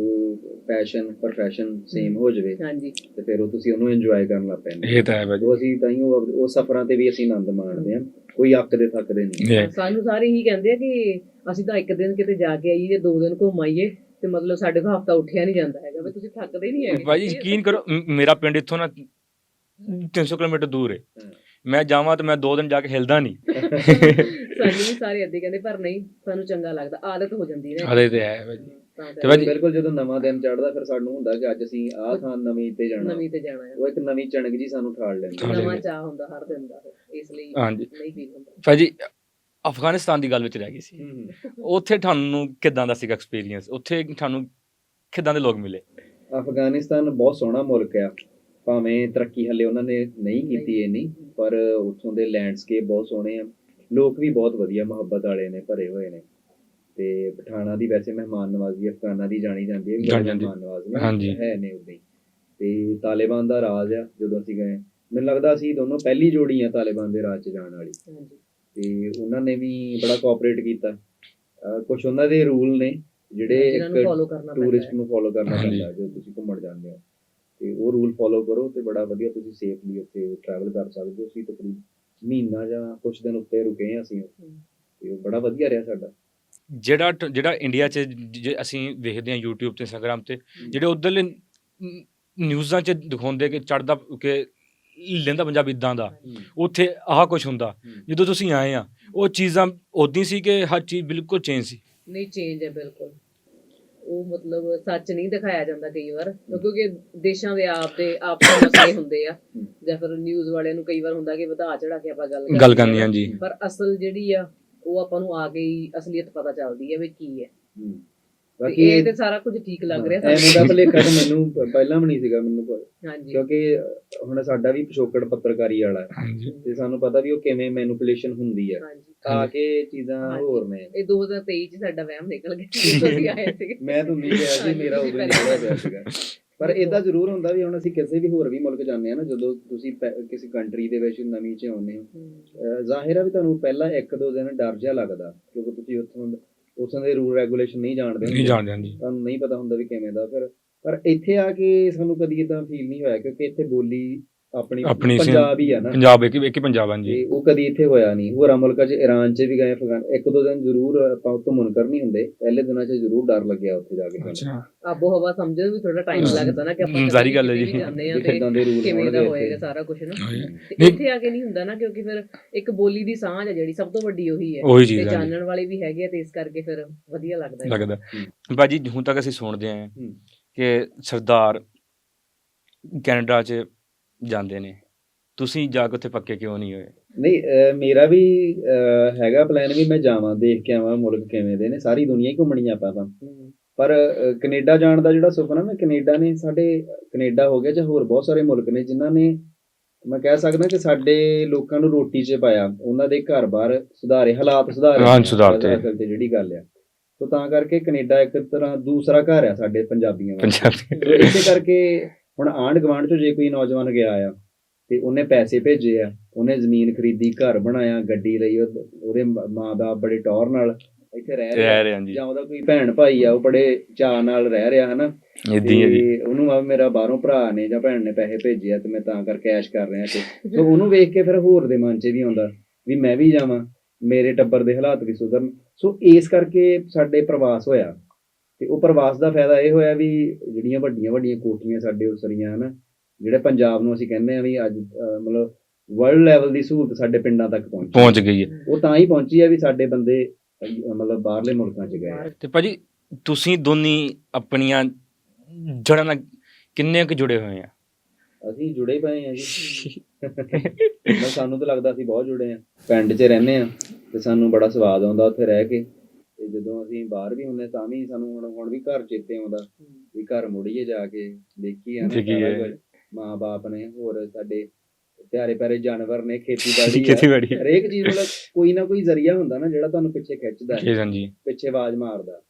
ਪੈਸ਼ਨ ਪ੍ਰੋਫੈਸ਼ਨ ਸੇਮ ਹੋ ਜਾਵੇ ਤੇ ਫਿਰ ਉਹ ਤੁਸੀਂ ਉਹਨੂੰ ਇੰਜੋਏ ਕਰਨ ਲੱਗ ਪੈਂਦੇ। ਇਹ ਤਾਂ ਹੈ ਭਾਜੀ। ਅਸੀਂ ਤਾਂ ਹੀ ਉਹ ਸਫ਼ਰਾਂ ਤੇ ਵੀ ਅਸੀਂ ਆਨੰਦ ਮਾਣਦੇ ਹਾਂ, ਕੋਈ ਅੱਕਦੇ ਥੱਕਦੇ ਨਹੀਂ। ਸਾਨੂੰ ਸਾਰੇ ਇਹੀ ਕਹਿੰਦੇ ਆ ਕਿ ਅਸੀਂ ਤਾਂ ਇੱਕ ਦਿਨ ਕਿਤੇ ਜਾ ਕੇ ਆਈਏ, 2 ਦਿਨ ਘੁੰਮ ਆਈਏ ਤੇ ਮਤਲਬ ਸਾਡੇ ਕੋਲ ਹਫ਼ਤਾ ਉੱਠਿਆ ਨਹੀਂ ਜਾਂਦਾ ਹੈਗਾ ਵੀ ਤੁਸੀਂ ਥੱਕਦੇ ਨਹੀਂ ਹੈਗੇ। ਭਾਜੀ ਯਕੀਨ ਕਰੋ ਮੇਰਾ ਪਿੰਡ ਇੱਥੋਂ ਨਾ 300 ਕਿਲੋਮੀਟਰ ਦੂਰ ਹੈ। ਮੈਂ ਜਾਵਾਂ ਤੇ ਮੈਂ 2 ਦਿਨ ਜਾ ਕੇ ਹਿਲਦਾ ਨਹੀਂ। ਸਾਨੂੰ ਵੀ ਸਾਰੇ ਏਦਾਂ ਕਹਿੰਦੇ, ਪਰ ਨਹੀਂ, ਸਾਨੂੰ ਚੰਗਾ ਲੱਗਦਾ, ਆਦਤ ਹੋ ਜਾਂਦੀ ਹੈ। ਅਰੇ ਤੇ ਹੈ ਭਾਜੀ। ਤੇ ਭਾਜੀ ਬਿਲਕੁਲ ਜਦੋਂ ਨਵਾਂ ਦਿਨ ਚੜ੍ਹਦਾ ਫਿਰ ਸਾਨੂੰ ਹੁੰਦਾ ਕਿ ਅੱਜ ਅਸੀਂ ਆਹ ਥਾਂ ਨਵੀਂ ਤੇ ਜਾਣਾ ਹੈ। ਉਹ ਇੱਕ ਨਵੀਂ ਚਣਕ ਜੀ ਸਾਨੂੰ ਠਾਲ ਲੈਂਦੀ ਹੈ। ਨਵਾਂ ਚਾਹ ਹੁੰਦਾ ਹਰ ਦਿਨ ਦਾ, ਇਸ ਲਈ ਨਹੀਂ ਫੀਲ ਹੁੰਦਾ। ਭਾਜੀ ਅਫਗਾਨਿਸਤਾਨ ਦੀ ਗੱਲ ਵਿੱਚ ਰਹਿ ਗਈ ਸੀ, ਉੱਥੇ ਤੁਹਾਨੂੰ ਕਿੱਦਾਂ ਦਾ ਸੀਗਾ ਐਕਸਪੀਰੀਅੰਸ? ਉੱਥੇ ਤੁਹਾਨੂੰ ਕਿੱਦਾਂ ਦੇ ਲੋਕ ਮਿਲੇ? ਅਫਗਾਨਿਸਤਾਨ ਬਹੁਤ ਸੋਹਣਾ ਮੁਲਕ ਆ, ਭਾਵੇਂ ਤਰੱਕੀ ਹਲੇ ਉਹਨਾਂ ਨੇ ਨਹੀਂ ਕੀਤੀ ਇੰਨੀ, ਪਰ ਉੱਥੋਂ ਦੇ ਲੈਂਡਸਕੇਪ ਬਹੁਤ ਸੋਹਣੇ ਆ, ਲੋਕ ਵੀ ਬਹੁਤ ਵਧੀਆ ਮੁਹੱਬਤ ਵਾਲੇ ਨੇ, ਭਰੇ ਹੋਏ ਨੇ। ਤੇ ਪਠਾਣਾ ਦੀ ਵੈਸੇ ਮਹਿਮਾਨ ਨਵਾਜ਼ੀ ਅਫਗਾਨਾਂ ਦੀ ਜਾਣੀ ਜਾਂਦੀ ਹੈ, ਮਹਿਮਾਨ ਨਵਾਜ਼ ਹੈ ਨੇ ਉਦਾਂ ਹੀ। ਤੇ ਤਾਲਿਬਾਨ ਦਾ ਰਾਜ ਆ, ਜਦੋਂ ਅਸੀਂ ਗਏ ਮੈਨੂੰ ਲੱਗਦਾ ਅਸੀਂ ਦੋਨੋਂ ਪਹਿਲੀ ਜੋੜੀ ਆ ਤਾਲਿਬਾਨ ਦੇ ਰਾਜ 'ਚ ਜਾਣ ਵਾਲੀ। ਤੇ ਉਹਨਾਂ ਨੇ ਵੀ ਬੜਾ ਕੋਆਪਰੇਟ ਕੀਤਾ। ਕੁਛ ਉਹਨਾਂ ਦੇ ਰੂਲ ਨੇ ਜਿਹੜੇ ਇੱਕ ਟੂਰਿਸਟ ਨੂੰ ਫੋਲੋ ਕਰਨਾ ਪੈਂਦਾ ਜਦੋਂ ਤੁਸੀਂ ਘੁੰਮਣ ਜਾਂਦੇ ਹੋ, ਤੇ ਉਹ ਰੂਲ ਫੋਲੋ ਕਰੋ ਤੇ ਬੜਾ ਵਧੀਆ ਤੁਸੀਂ ਸੇਫਲੀ ਉੱਥੇ ਟਰੈਵਲ ਕਰ ਸਕਦੇ ਹੋ। ਅਸੀਂ ਤਕਰੀਬਨ ਮਹੀਨਾ ਜਾਂ ਕੁਛ ਦਿਨ ਉੱਤੇ ਰੁਕੇ ਹਾਂ ਅਸੀਂ, ਤੇ ਉਹ ਬੜਾ ਵਧੀਆ ਰਿਹਾ ਸਾਡਾ। ਜਿਹੜਾ ਇੰਡੀਆ 'ਚ ਅਸੀਂ ਵੇਖਦੇ ਹਾਂ YouTube ਤੇ ਇੰਸਟਾਗ੍ਰਾਮ ਤੇ, ਜਿਹੜੇ ਉੱਧਰਲੇ ਨਿਊਜ਼ਾਂ 'ਚ ਦਿਖਾਉਂਦੇ ਕਿ ਚੜ੍ਹਦਾ ਕਿ ਲਹਿੰਦਾ ਪੰਜਾਬ ਇੱਦਾਂ ਦਾ, ਉੱਥੇ ਆਹ ਕੁਛ ਹੁੰਦਾ, ਜਦੋਂ ਤੁਸੀਂ ਆਏ ਆ ਉਹ ਚੀਜ਼ਾਂ ਉੱਦਾਂ ਸੀ ਕਿ ਹਰ ਚੀਜ਼ ਬਿਲਕੁਲ ਚੇਂਜ ਸੀ? ਨਹੀਂ, ਚੇਂਜ ਹੈ ਬਿਲਕੁਲ। ਉਹ ਮਤਲਬ ਸੱਚ ਨਹੀਂ ਦਿਖਾਇਆ ਜਾਂਦਾ ਕਈ ਵਾਰ, ਕਿਉਂਕਿ ਦੇਸ਼ਾਂ ਦੇ ਆਪ ਮਸਲੇ ਹੁੰਦੇ ਆ, ਜਾਂ ਫਿਰ ਨਿਊਜ਼ ਵਾਲਿਆਂ ਨੂੰ ਕਈ ਵਾਰ ਹੁੰਦਾ ਕਿ ਵਧਾ ਚੜਾ ਕੇ ਆਪਾਂ ਗੱਲ ਕਰਨੀ। ਹਾਂਜੀ, ਪਰ ਅਸਲ ਜਿਹੜੀ ਆ ਉਹ ਆਪਾਂ ਨੂੰ ਆ ਕੇ ਹੀ ਅਸਲੀਅਤ ਪਤਾ ਚੱਲਦੀ ਹੈ ਵੀ ਕੀ ਹੈ। ਬਾਕੀ ਇਹ ਤੇ ਸਾਰਾ ਕੁਝ ਠੀਕ ਲੱਗ ਰਿਹਾ ਸਾਨੂੰ। ਐਵੇਂ ਦਾ ਭੁਲੇਖਾ ਤਾਂ ਮੈਨੂੰ ਪਹਿਲਾਂ ਵੀ ਨਹੀਂ ਸੀਗਾ ਮੈਨੂੰ, ਕਿਉਂਕਿ ਹੁਣ ਸਾਡਾ ਵੀ ਪਿਛੋਕੜ ਪੱਤਰਕਾਰੀ ਵਾਲਾ ਹੈ, ਤੇ ਸਾਨੂੰ ਪਤਾ ਵੀ ਉਹ ਕਿਵੇਂ ਮੈਨੂਪੂਲੇਸ਼ਨ ਹੁੰਦੀ ਹੈ, ਆ ਕੇ ਚੀਜ਼ਾਂ ਹੋਰ ਨੇ। ਇਹ 2023 ਚ ਸਾਡਾ ਵਹਿਮ ਨਿਕਲ ਗਿਆ, ਤੁਸੀਂ ਆਏ ਸੀਗੇ। ਮੈਂ ਤੁਹਾਨੂੰ ਨਹੀਂ ਕਿਹਾ ਜੀ, ਮੇਰਾ ਉਦੋਂ ਨਿਕਲਿਆ ਪਿਆ ਸੀਗਾ। ਪਰ ਏਦਾਂ ਜ਼ਰੂਰ ਹੁੰਦਾ ਵੀ ਹੁਣ ਅਸੀਂ ਕਿਸੇ ਵੀ ਹੋਰ ਵੀ ਮੁਲਕ ਜਾਂਦੇ ਹਾਂ ਨਾ, ਜਦੋਂ ਤੁਸੀਂ ਕਿਸੇ ਕੰਟਰੀ ਦੇ ਵਿੱਚ ਨਵੀਂ 'ਚ ਆਉਂਦੇ ਹੋ, ਜ਼ਾਹਿਰ ਆ ਵੀ ਤੁਹਾਨੂੰ ਪਹਿਲਾਂ 1-2 ਦਿਨ ਡਰ ਜਿਹਾ ਲੱਗਦਾ, ਕਿਉਂਕਿ ਤੁਸੀਂ ਉੱਥੋਂ ਦੇ ਰੂਲ ਰੈਗੂਲੇਸ਼ਨ ਨਹੀਂ ਜਾਣਦੇ, ਤੁਹਾਨੂੰ ਨਹੀਂ ਪਤਾ ਹੁੰਦਾ ਵੀ ਕਿਵੇਂ ਦਾ। ਪਰ ਇੱਥੇ ਆ ਕੇ ਸਾਨੂੰ ਕਦੀ ਏਦਾਂ ਫੀਲ ਨਹੀਂ ਹੋਇਆ, ਕਿਉਂਕਿ ਇੱਥੇ ਬੋਲੀ ਆਪਣੀ ਪੰਜਾਬ ਹੀ ਆ ਨਾ, ਪੰਜਾਬ ਇੱਕ ਹੀ ਪੰਜਾਬ। ਹਾਂਜੀ, ਉਹ ਕਦੀ ਇੱਥੇ ਹੋਇਆ ਨਹੀਂ। ਹੋਰਾਂ ਮੁਲਕਾਂ 'ਚ ਇਰਾਨ 'ਚ ਵੀ ਗਏ, 1-2 ਦਿਨ ਜ਼ਰੂਰ ਆਪਾਂ ਉੱਥੋਂ ਮੁਨਕਰ ਨਹੀਂ ਹੁੰਦੇ, ਪਹਿਲੇ ਦਿਨਾਂ 'ਚ ਜ਼ਰੂਰ ਡਰ ਲੱਗਿਆ ਉੱਥੇ ਜਾ ਕੇ। ਆਬੋ ਹਵਾ ਸਮਝਣ ਨੂੰ ਵੀ ਥੋੜਾ ਟਾਈਮ ਲੱਗਦਾ ਨਾ, ਕਿ ਆਪਾਂ ਸਾਰੀ ਗੱਲ ਹੈ ਜੀ, ਜਾਂਦੇ ਆ ਤੇ ਕਿਵੇਂ ਦਾ ਹੋਏਗਾ ਸਾਰਾ ਕੁਝ ਨਾ। ਇੱਥੇ ਆ ਕੇ ਨਹੀਂ ਹੁੰਦਾ ਨਾ, ਕਿਉਂਕਿ ਫਿਰ ਇੱਕ ਬੋਲੀ ਦੀ ਸਾਂਝ ਹੈ ਜਿਹੜੀ ਸਭ ਤੋਂ ਵੱਡੀ ਉਹੀ ਹੈ, ਤੇ ਜਾਣਨ ਵਾਲੇ ਵੀ ਹੈਗੇ, ਤੇ ਇਸ ਕਰਕੇ ਫਿਰ ਵਧੀਆ ਲੱਗਦਾ। ਭਾਜੀ ਹੁਣ ਤੱਕ ਅਸੀਂ ਸੁਣਦੇ ਆਏ ਕਿ ਸਰਦਾਰ ਕੈਨੇਡਾ 'ਚ ਜਾਂਦੇ ਨੇ, ਤੁਸੀਂ ਜਾ ਕੇ ਉੱਥੇ ਪੱਕੇ ਕਿਉਂ ਨਹੀਂ ਹੋਏ? ਨਹੀਂ, ਮੇਰਾ ਵੀ ਹੈਗਾ ਪਲਾਨ ਵੀ ਮੈਂ ਜਾਵਾਂ, ਦੇਖ ਕੇ ਆਵਾਂ ਮੁਲਕ ਕਿਵੇਂ ਦੇ ਨੇ, ਸਾਰੀ ਦੁਨੀਆ ਹੀ ਘੁੰਮਣੀ ਆਪਾਂ ਤਾਂ। ਪਰ ਕੈਨੇਡਾ ਜਾਣ ਦਾ ਜਿਹੜਾ ਸੁਪਨਾ ਨਾ, ਕੈਨੇਡਾ ਹੋ ਗਿਆ ਜਾਂ ਹੋਰ ਬਹੁਤ ਸਾਰੇ ਮੁਲਕ ਨੇ ਜਿਨ੍ਹਾਂ ਨੇ, ਮੈਂ ਕਹਿ ਸਕਦਾ ਕਿ ਸਾਡੇ ਲੋਕਾਂ ਨੂੰ ਰੋਟੀ 'ਚ ਪਾਇਆ, ਉਹਨਾਂ ਦੇ ਘਰ-ਬਾਰ ਸੁਧਾਰੇ, ਹਾਲਾਤ ਸੁਧਾਰੇ ਅਸਲ ਤੇ ਜਿਹੜੀ ਗੱਲ ਆ। ਸੋ ਤਾਂ ਕਰਕੇ ਕੈਨੇਡਾ ਇੱਕ ਤਰ੍ਹਾਂ ਦੂਸਰਾ ਘਰ ਆ ਸਾਡੇ ਪੰਜਾਬੀਆਂ ਵਾਸਤੇ। ਇਸੇ ਕਰਕੇ ਹੁਣ ਆਂਢ ਗੁਆਂਢ 'ਚੋਂ ਜੇ ਕੋਈ ਨੌਜਵਾਨ ਗਿਆ ਆ ਤੇ ਉਹਨੇ ਪੈਸੇ ਭੇਜੇ ਆ, ਉਹਨੇ ਜ਼ਮੀਨ ਖਰੀਦੀ, ਘਰ ਬਣਾਇਆ, ਗੱਡੀ ਲਈ, ਉਹਦੇ ਮਾਂ-ਬਾਪ ਬੜੇ ਟੌਰ ਨਾਲ ਇੱਥੇ ਰਹਿ ਰਿਹਾ, ਜਾਂ ਉਹਦਾ ਕੋਈ ਭੈਣ ਭਾਈ ਆ ਉਹ ਬੜੇ ਚਾਅ ਨਾਲ ਰਹਿ ਰਿਹਾ, ਹਨਾ, ਤੇ ਉਹਨੂੰ ਆ ਮੇਰਾ ਬਾਹਰੋਂ ਭਰਾ ਨੇ ਜਾਂ ਭੈਣ ਨੇ ਪੈਸੇ ਭੇਜੇ ਆ ਤੇ ਮੈਂ ਤਾਂ ਕਰਕੇ ਐਸ਼ ਕਰ ਰਿਹਾ। ਸੋ ਉਹਨੂੰ ਵੇਖ ਕੇ ਫਿਰ ਹੋਰ ਦੇ ਮਨ 'ਚ ਵੀ ਆਉਂਦਾ ਵੀ ਮੈਂ ਵੀ ਜਾਵਾਂ, ਮੇਰੇ ਟੱਬਰ ਦੇ ਹਾਲਾਤ ਵੀ ਸੁਧਰਨ। ਸੋ ਇਸ ਕਰਕੇ ਸਾਡੇ ਪ੍ਰਵਾਸ ਹੋਇਆ, ਤੇ ਉਹ ਪ੍ਰਵਾਸ ਦਾ ਫਾਇਦਾ ਇਹ ਹੋਇਆ ਵੀ ਜਿਹੜੀਆਂ ਵੱਡੀਆਂ ਕੋਠੀਆਂ ਸਾਡੇ ਉਸਰੀਆਂ ਹਨਾ, ਜਿਹੜੇ ਪੰਜਾਬ ਨੂੰ ਅਸੀਂ ਕਹਿੰਦੇ ਆ ਵੀ ਅੱਜ ਮਤਲਬ ਵਰਲਡ ਲੈਵਲ ਦੀ ਸਹੂਲਤ ਸਾਡੇ ਪਿੰਡਾਂ ਤੱਕ ਪਹੁੰਚ ਗਈ ਹੈ, ਉਹ ਤਾਂ ਹੀ ਪਹੁੰਚੀ ਹੈ ਵੀ ਸਾਡੇ ਬੰਦੇ ਮਤਲਬ ਬਾਹਰਲੇ ਮੁਲਕਾਂ 'ਚ ਗਏ। ਤੇ ਭਾਜੀ ਤੁਸੀਂ ਦੋਨੀ ਆਪਣੀਆਂ ਜੜ੍ਹਾਂ ਨਾਲ ਕਿੰਨੇ ਕੁ ਜੁੜੇ ਹੋਏ ਆ? ਅਸੀਂ ਜੁੜੇ ਪਏ ਆ ਜੀ। ਸਾਨੂੰ ਤਾਂ ਲੱਗਦਾ ਅਸੀਂ ਬਹੁਤ ਜੁੜੇ ਆ, ਪਿੰਡ 'ਚ ਰਹਿੰਦੇ ਆ ਤੇ ਸਾਨੂੰ ਬੜਾ ਸਵਾਦ ਆਉਂਦਾ ਉੱਥੇ ਰਹਿ ਕੇ, ਤੇ ਜਦੋਂ ਅਸੀਂ ਬਾਹਰ ਵੀ ਹੁੰਦੇ ਤਾਂ ਵੀ ਸਾਨੂੰ ਹੁਣ ਵੀ ਘਰ ਚੇਤੇ ਆਉਂਦਾ ਵੀ ਘਰ ਮੁੜੀਏ, ਜਾ ਕੇ ਦੇਖੀਏ ਮਾਂ ਬਾਪ ਨੇ, ਹੋਰ ਸਾਡੇ ਪਿਆਰੇ ਪਿਆਰੇ ਜਾਨਵਰ ਨੇ, ਖੇਤੀਬਾੜੀ, ਹਰੇਕ ਚੀਜ਼ ਮਤਲਬ ਕੋਈ ਨਾ ਕੋਈ ਜ਼ਰੀਆ ਹੁੰਦਾ ਨਾ ਜਿਹੜਾ ਤੁਹਾਨੂੰ ਪਿੱਛੇ ਖਿੱਚਦਾ, ਪਿੱਛੇ ਆਵਾਜ਼ ਮਾਰਦਾ,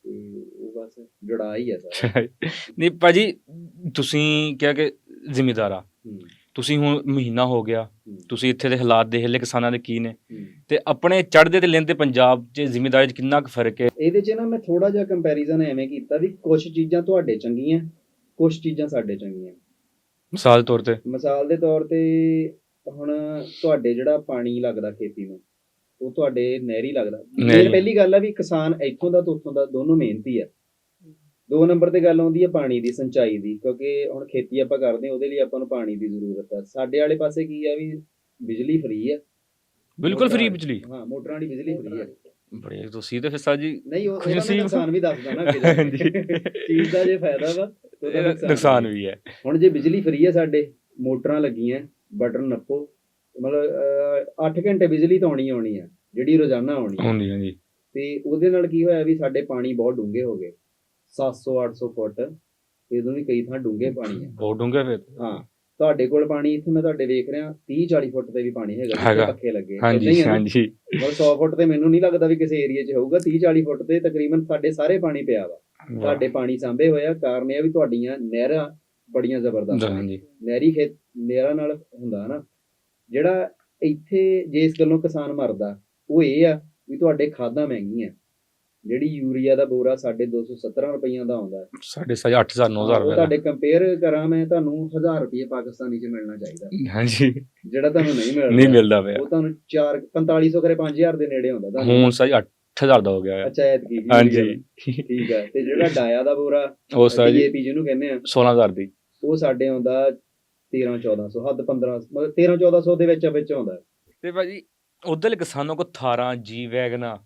ਤੇ ਉਹ ਬਸ ਜੁੜਾ ਹੀ ਆ ਸਾਰਾ। ਨਹੀਂ ਭਾਜੀ, ਤੁਸੀਂ ਕਿਹਾ ਕਿ ਜ਼ਿਮੀਦਾਰ ਆ ਤੁਸੀਂ, ਹੁਣ ਮਹੀਨਾ ਹੋ ਗਿਆ, ਤੁਸੀਂ ਇੱਥੇ ਦੇ ਹਾਲਾਤ ਦੇਖ ਲਏ ਕਿਸਾਨਾਂ ਦੇ ਕੀ ਨੇ, ਤੇ ਆਪਣੇ ਚੜ੍ਹਦੇ ਤੇ ਲਹਿੰਦੇ ਪੰਜਾਬ 'ਚ ਜ਼ਿਮੀਦਾਰੀ 'ਚ ਕਿੰਨਾ ਕੁ ਫਰਕ ਹੈ? ਇਹਦੇ 'ਚ ਨਾ ਮੈਂ ਥੋੜਾ ਜਿਹਾ ਕੰਪੈਰੀਜ਼ਨ ਐਵੇਂ ਕੀਤਾ ਵੀ ਕੁਛ ਚੀਜ਼ਾਂ ਤੁਹਾਡੇ ਚੰਗੀਆਂ, ਕੁਛ ਚੀਜ਼ਾਂ ਸਾਡੇ ਚੰਗੀਆਂ। ਮਿਸਾਲ ਦੇ ਤੌਰ ਤੇ ਹੁਣ ਤੁਹਾਡੇ ਜਿਹੜਾ ਪਾਣੀ ਲੱਗਦਾ ਖੇਤੀ ਨੂੰ, ਉਹ ਤੁਹਾਡੇ ਨਹਿਰੀ ਲੱਗਦਾ। ਪਹਿਲੀ ਗੱਲ ਆ ਵੀ ਕਿਸਾਨ ਇੱਥੋਂ ਦਾ ਤੇ ਉੱਥੋਂ ਦਾ ਦੋਨੋਂ ਮਿਹਨਤੀ ਆ। 2 ਨੰਬਰ ਤੇ ਗੱਲ ਆਉਂਦੀ ਹੈ ਪਾਣੀ ਦੀ, ਸਿੰਚਾਈ ਦੀ, ਕਿਉਂਕਿ ਹੁਣ ਖੇਤੀ ਆਪਾਂ ਕਰਦੇ ਹਾਂ ਉਹਦੇ ਲਈ ਆਪਾਂ ਨੂੰ ਪਾਣੀ ਦੀ ਜ਼ਰੂਰਤ ਆ। ਸਾਡੇ ਵਾਲੇ ਪਾਸੇ ਕੀ ਆ ਵੀ ਬਿਜਲੀ ਫ੍ਰੀ ਹੈ, ਬਿਲਕੁਲ ਫ੍ਰੀ ਮੋਟਰਾਂ- ਬਿਜਲੀ। ਹਾਂ ਮੋਟਰਾਂ ਦੀ ਬਿਜਲੀ ਫ੍ਰੀ ਹੈ। ਬੜੇ ਤੁਸੀਂ ਤੇ ਫਿਰ ਸਰ ਜੀ ਨਹੀਂ ਖੁਸ਼ ਉਹਦਾ ਨਸੀਬ। ਨੁਕਸਾਨ ਵੀ ਦੱਸਦਾ ਨਾ ਅੱਗੇ ਜਾ ਕੇ। ਹਾਂਜੀ। ਚੀਜ਼ ਦਾ ਜੇ ਫਾਇਦਾ ਵਾ ਤੇ ਉਹਦਾ ਨੁਕਸਾਨ ਵੀ ਹੈ। ਹੁਣ ਜੇ ਬਿਜਲੀ ਫ੍ਰੀ ਹੈ, ਸਾਡੇ ਮੋਟਰਾਂ ਲੱਗੀਆਂ, ਬਟਨ ਨੱਪੋ, ਮਤਲਬ 8 ਘੰਟੇ ਬਿਜਲੀ ਤਾਂ ਆਉਣੀ ਆਉਣੀ ਹੈ, ਜਿਹੜੀ ਰੋਜ਼ਾਨਾ ਆਉਣੀ ਹੈ। ਹਾਂਜੀ ਹਾਂਜੀ। ਤੇ ਉਹਦੇ ਨਾਲ ਕੀ ਹੋਇਆ ਵੀ ਸਾਡੇ ਪਾਣੀ ਬਹੁਤ ਡੂੰਘੇ ਹੋ ਗਏ, 700-800 ਫੁੱਟ, ਇਹਦੋਂ ਵੀ ਕਈ ਥਾਂ ਡੂੰਘੇ ਪਾਣੀ ਹੈ। ਬਹੁਤ ਡੂੰਘਾ ਫਿਰ। ਹਾਂ ਤੁਹਾਡੇ ਕੋਲ ਪਾਣੀ ਇੱਥੇ ਮੈਂ ਤੁਹਾਡੇ ਵੇਖ ਰਿਹਾ 30-40 ਫੁੱਟ ਤੇ ਵੀ ਪਾਣੀ ਹੈਗਾ, ਹੈਗਾ। ਜਿੱਥੇ ਪੱਖੇ ਲੱਗੇ। ਹਾਂਜੀ ਏਦਾਂ ਹੀ ਆ ਨਾ? ਹਾਂਜੀ। ਮਤਲਬ 100 ਫੁੱਟ ਤੇ ਮੈਨੂੰ ਨਹੀਂ ਲੱਗਦਾ ਵੀ ਕਿਸੇ ਏਰੀਆ 'ਚ ਹੋਊਗਾ, 30-40 ਫੁੱਟ ਤੇ ਤਕਰੀਬਨ ਸਾਡੇ ਸਾਰੇ ਪਾਣੀ ਪਿਆ ਵਾ। ਤੁਹਾਡੇ ਪਾਣੀ ਸਾਂਭੇ ਹੋਇਆ, ਕਾਰਨ ਇਹ ਆ ਵੀ ਤੁਹਾਡੀਆਂ ਨਹਿਰਾਂ ਬੜੀਆਂ ਜ਼ਬਰਦਸਤ ਨੇ। ਹਾਂਜੀ। ਨਹਿਰਾਂ ਨਾਲ ਹੁੰਦਾ ਨਾ ਜਿਹੜਾ ਇੱਥੇ ਜੇ ਇਸ ਗੱਲੋਂ ਕਿਸਾਨ ਮਰਦਾ, ਉਹ ਇਹ ਆ ਵੀ ਤੁਹਾਡੇ ਖਾਦਾਂ ਮਹਿੰਗੀਆਂ। ਜਿਹੜੀ ਯੂਰੀਆ ਦਾ ਬੋਰਾ ਸਾਡੇ 217 ਰੁਪਈਆਂ ਦਾ ਆਉਂਦਾ, ਸਾਡੇ 8,000 9,000 ਉਹ ਰੁਪਏ ਤੁਹਾਡੇ ਕੰਪੇਅਰ ਕਰਾਂ ਮੈਂ, ਤੁਹਾਨੂੰ 1000 ਰੁਪਏ ਪਾਕਿਸਤਾਨੀ 'ਚ ਮਿਲਣਾ ਚਾਹੀਦਾ, ਹਾਂਜੀ ਜਿਹੜਾ ਤੁਹਾਨੂੰ ਨਹੀਂ ਮਿਲਦਾ। ਨਹੀਂ ਮਿਲਦਾ ਪਿਆ। ਉਹ ਤੁਹਾਨੂੰ 4500 ਕਰੇ 5000 ਦੇ ਨੇੜੇ ਹੁੰਦਾ ਤੁਹਾਨੂੰ। ਹੁਣ ਸਹੀ 8,000 ਦਾ ਹੋ ਗਿਆ ਹੈ। ਅੱਛਾ ਐਤਕੀ ਹਾਂਜੀ ਠੀਕ ਹੈ। ਤੇ ਜਿਹੜਾ ਡਾਇਆ ਦਾ ਬੋਰਾ ਉਹ ਸਰ ਜੀ DAP ਜਿਹਨੂੰ ਕਹਿੰਦੇ ਆ, 16,000 ਦੀ। ਉਹ ਸਾਡੇ ਆਉਂਦਾ 13-1400, ਹੱਦ 15, ਮਤਲਬ 13-1400 ਦੇ ਵਿੱਚ ਆਉਂਦਾ। ਤੇ ਭਾਜੀ ਉਧਰਲੇ ਕਿਸਾਨਾਂ ਕੋ ਥਾਰਾਂ ਜੀ ਵੈਗਨਾ,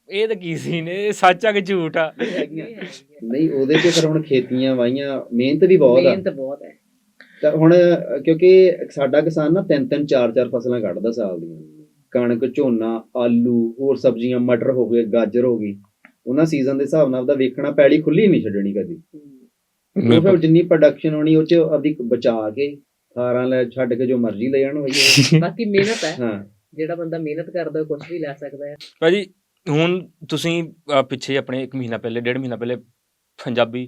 ਇਹ ਤਾਂ ਕੀ ਸੀ ਨੇ, ਸੱਚ ਆ ਕਿ ਝੂਠ ਆ? ਨਹੀਂ ਉਹਦੇ 'ਚ ਫਿਰ ਹੁਣ ਖੇਤੀਆਂ ਵਾਹੀਆਂ, ਮਿਹਨਤ ਵੀ ਬਹੁਤ ਆ। ਮਿਹਨਤ ਬਹੁਤ ਹੈ। ਤਾਂ ਹੁਣ ਕਿਉਂਕਿ ਸਾਡਾ ਕਿਸਾਨ ਨਾ 3-3 4-4 ਫਸਲਾਂ ਕੱਢਦਾ ਸਾਲ ਦੀਆਂ, ਕਣਕ, ਝੋਨਾ, ਆਲੂ, ਹੋਰ ਸਬਜ਼ੀਆਂ, ਮਟਰ ਹੋ ਗਏ, ਗਾਜਰ ਹੋ ਗਈ। ਉਹਨਾਂ ਸੀਜ਼ਨ ਦੇ ਹਿਸਾਬ ਨਾਲ ਆਪਦਾ ਵੇਖਣਾ, ਪੈਲੀ ਖੁੱਲੀ ਨਹੀਂ ਛੱਡਣੀ ਕਦੀ। ਉਹ ਫਿਰ ਜਿੰਨੀ ਪ੍ਰੋਡਕਸ਼ਨ ਹੋਣੀ ਉਹ 'ਚ ਆਪਦੀ ਬਚਾ ਕੇ ਥਾਰਾਂ ਲੈ ਛੱਡ ਕੇ ਜੋ ਮਰਜ਼ੀ ਲੈ ਜਾਣ ਹੋਈ। ਬਾਕੀ ਮਿਹਨਤ ਹੈ, ਹਾਂ ਜਿਹੜਾ ਬੰਦਾ ਮਿਹਨਤ ਕਰਦਾ ਉਹ ਕੁਝ ਵੀ ਲੈ ਸਕਦਾ ਹੈ। ਭਾਜੀ ਹੁਣ ਤੁਸੀਂ ਪਿੱਛੇ ਆਪਣੇ 1 ਮਹੀਨਾ ਪਹਿਲੇ 1.5 ਮਹੀਨਾ ਪਹਿਲੇ ਪੰਜਾਬੀ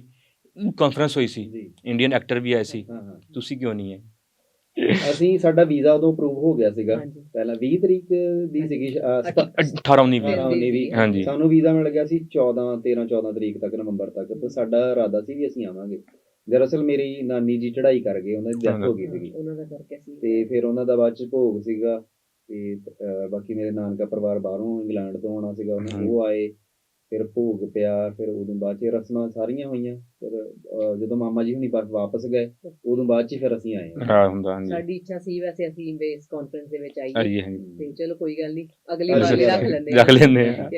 ਕਾਨਫਰੰਸ ਹੋਈ ਸੀ, ਜੀ। ਇੰਡੀਅਨ ਐਕਟਰ ਵੀ ਆਏ ਸੀ, ਹਾਂ ਤੁਸੀਂ ਕਿਉਂ ਨਹੀਂ ਹੈ? ਅਸੀਂ ਸਾਡਾ ਵੀਜ਼ਾ ਉਦੋਂ ਅਪਰੂਵ ਹੋ ਗਿਆ ਸੀਗਾ, ਹਾਂਜੀ। ਪਹਿਲਾਂ 20 ਤਰੀਕ ਦੀ ਸੀਗੀ 18-19 ਵੀ। 18-19 ਵੀ। ਹਾਂਜੀ। ਸਾਨੂੰ ਵੀਜ਼ਾ ਮਿਲ ਗਿਆ ਸੀ 13-14 ਤਰੀਕ ਤੱਕ, ਨਵੰਬਰ ਤੱਕ। ਤੇ ਸਾਡਾ ਇਰਾਦਾ ਸੀ ਵੀ ਅਸੀਂ ਆਵਾਂਗੇ। ਦਰਅਸਲ ਮੇਰੀ ਨਾਨੀ ਜੀ ਚੜ੍ਹਾਈ ਕਰ ਗਏ, ਉਹਨਾਂ ਦੀ ਡੈਥ ਹੋ ਗਈ ਸੀਗੀ, ਉਹਨਾਂ ਦਾ ਕਰਕੇ ਸੀ। ਤੇ ਫਿਰ ਉਹਨਾਂ ਦਾ ਬਾਅਦ 'ਚ ਭੋਗ ਸੀਗਾ। ਤੇ ਬਾਕੀ ਮੇਰੇ ਨਾਨਕਾ ਪਰਿਵਾਰ ਬਾਹਰੋਂ ਇੰਗਲੈਂਡ ਤੋਂ ਆਉਣਾ ਸੀਗਾ, ਉਹ ਆਏ, ਫਿਰ ਭੋਗ ਪਿਆ, ਫਿਰ ਉਦੋਂ ਬਾਅਦ 'ਚ ਰਸਮਾਂ ਸਾਰੀਆਂ ਹੋਈਆਂ। ਫਿਰ ਜਦੋਂ ਮਾਮਾ ਜੀ ਹੁਣੀ ਵਾਪਸ ਗਏ, ਉਦੋਂ ਬਾਅਦ 'ਚ ਫਿਰ ਅਸੀਂ ਆਏ ਹਾਂ। ਸਾਡੀ ਇੱਛਾ ਸੀ ਵੈਸੇ ਅਸੀਂ ਇਸ ਕਾਨਫਰੰਸ ਦੇ ਵਿੱਚ ਆਈਏ, ਆਈਏ ਤੇ ਚਲੋ ਕੋਈ ਗੱਲ ਨਹੀਂ, ਅਗਲੀ ਅਗਲੀ ਵਾਰ ਵਾਰ ਰੱਖ ਲੈਂਦੇ ਆ।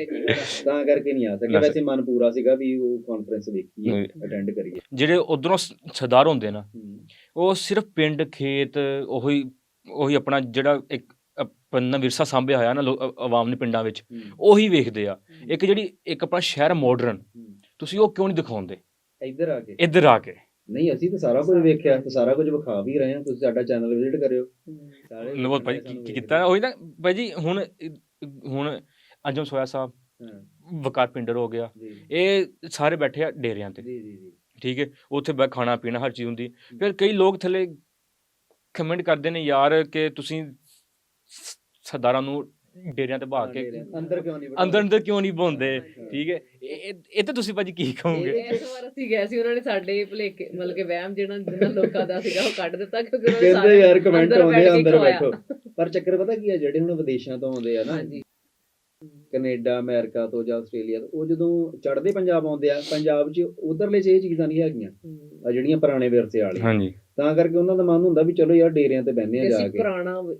ਤਾਂ ਕਰਕੇ ਨਹੀਂ ਆ ਸਕੇ। ਵੈਸੇ ਮਨ ਪੂਰਾ ਸੀਗਾ ਵੀ ਉਹ ਕਾਨਫਰੰਸ ਵੇਖੀਏ, ਅਟੈਂਡ ਕਰੀਏ। ਜਿਹੜੇ ਉਧਰੋਂ ਸਰਦਾਰ ਹੁੰਦੇ ਨਾ, ਉਹ ਸਿਰਫ ਪਿੰਡ ਖੇਤ ਉਹੀ ਆਪਣਾ ਜਿਹੜਾ ਇੱਕ ਆਪਣਾ ਵਿਰਸਾ ਸਾਂਭਿਆ ਹੋਇਆ ਨਾ ਆਵਾਮ ਨੇ ਪਿੰਡਾਂ ਵਿੱਚ, ਉਹੀ ਵੇਖਦੇ ਆ। ਇੱਕ ਆਪਣਾ ਸ਼ਹਿਰ ਮਾਡਰਨ, ਤੁਸੀਂ ਉਹ ਕਿਉਂ ਨਹੀਂ ਦਿਖਾਉਂਦੇ ਇੱਧਰ ਆ ਕੇ? ਨਹੀਂ ਅਸੀਂ ਤਾਂ ਸਾਰਾ ਕੁਝ ਵੇਖਿਆ ਤੇ ਸਾਰਾ ਕੁਝ ਵਿਖਾ ਵੀ ਰਹੇ ਹਾਂ। ਤੁਸੀਂ ਸਾਡਾ ਚੈਨਲ ਵਿਜ਼ਿਟ ਕਰਿਓ। ਨਵੋਦ ਭਾਈ ਕੀ ਕੀਤਾ ਉਹੀ ਨਾ ਭਾਈ ਜੀ। ਹੁਣ ਅੰਜਮ ਸੋਇਆ ਸਾਹਿਬ, ਵਕਾਰ ਪਿੰਡਰ ਹੋ ਗਿਆ, ਇਹ ਸਾਰੇ ਬੈਠੇ ਆ ਡੇਰਿਆਂ ਤੇ, ਠੀਕ ਹੈ, ਉੱਥੇ ਖਾਣਾ ਪੀਣਾ ਹਰ ਚੀਜ਼ ਹੁੰਦੀ। ਫਿਰ ਕਈ ਲੋਕ ਥੱਲੇ ਕਮੈਂਟ ਕਰਦੇ ਨੇ ਯਾਰ ਕਿ ਤੁਸੀਂ ਸਰਦਾਰਾਂ ਨੂੰ ਡੇਰਿਆਂ ਤੇ ਬਹਾ ਕੇ ਅੰਦਰ ਕਿਉਂ ਨਹੀਂ ਬੋਲਦੇ, ਠੀਕ ਹੈ। ਇਹ ਤਾਂ ਤੁਸੀਂ ਭਾਜੀ ਕੀ ਕਹੋਗੇ? ਇਸ ਵਾਰ ਅਸੀਂ ਗਏ ਸੀ, ਉਹਨਾਂ ਨੇ ਸਾਡੇ ਭੁਲੇਖੇ ਮਤਲਬ ਕਿ ਵਹਿਮ ਜਿਹਨਾਂ ਲੋਕਾਂ ਦਾ ਸੀਗਾ ਉਹ ਕੱਢ ਦਿੱਤਾ, ਕਿਉਂਕਿ ਉਹਨਾਂ ਨੇ ਸਾਰੇ ਯਾਰ ਕਮੈਂਟ ਆਉਂਦੇ ਆ ਅੰਦਰ ਬੈਠੋ। ਪਰ ਚੱਕਰ ਪਤਾ ਕੀ ਹੈ, ਜਿਹੜੇ ਹੁਣ ਵਿਦੇਸ਼ਾਂ ਤੋਂ ਆਉਂਦੇ ਆ ਨਾ, ਕੈਨੇਡਾ, ਅਮਰੀਕਾ ਤੋਂ ਜਾਂ ਆਸਟ੍ਰੇਲੀਆ ਤੋਂ, ਉਹ ਜਦੋਂ ਚੜ੍ਹਦੇ ਪੰਜਾਬ ਆਉਂਦੇ ਆ, ਪੰਜਾਬ 'ਚ ਉਧਰਲੇ 'ਚ ਇਹ ਚੀਜ਼ਾਂ ਨਹੀਂ ਹੈਗੀਆਂ ਆ ਜਿਹੜੀਆਂ ਪੁਰਾਣੇ ਵਿਰਸੇ ਵਾਲੀਆਂ। ਤਾਂ ਕਰਕੇ ਉਹਨਾਂ ਦਾ ਮਨ ਹੁੰਦਾ ਵੀ ਚਲੋ ਯਾਰ ਡੇਰਿਆਂ ਤੇ ਬਹਿੰਦੇ ਆ, ਜਾ ਕੇ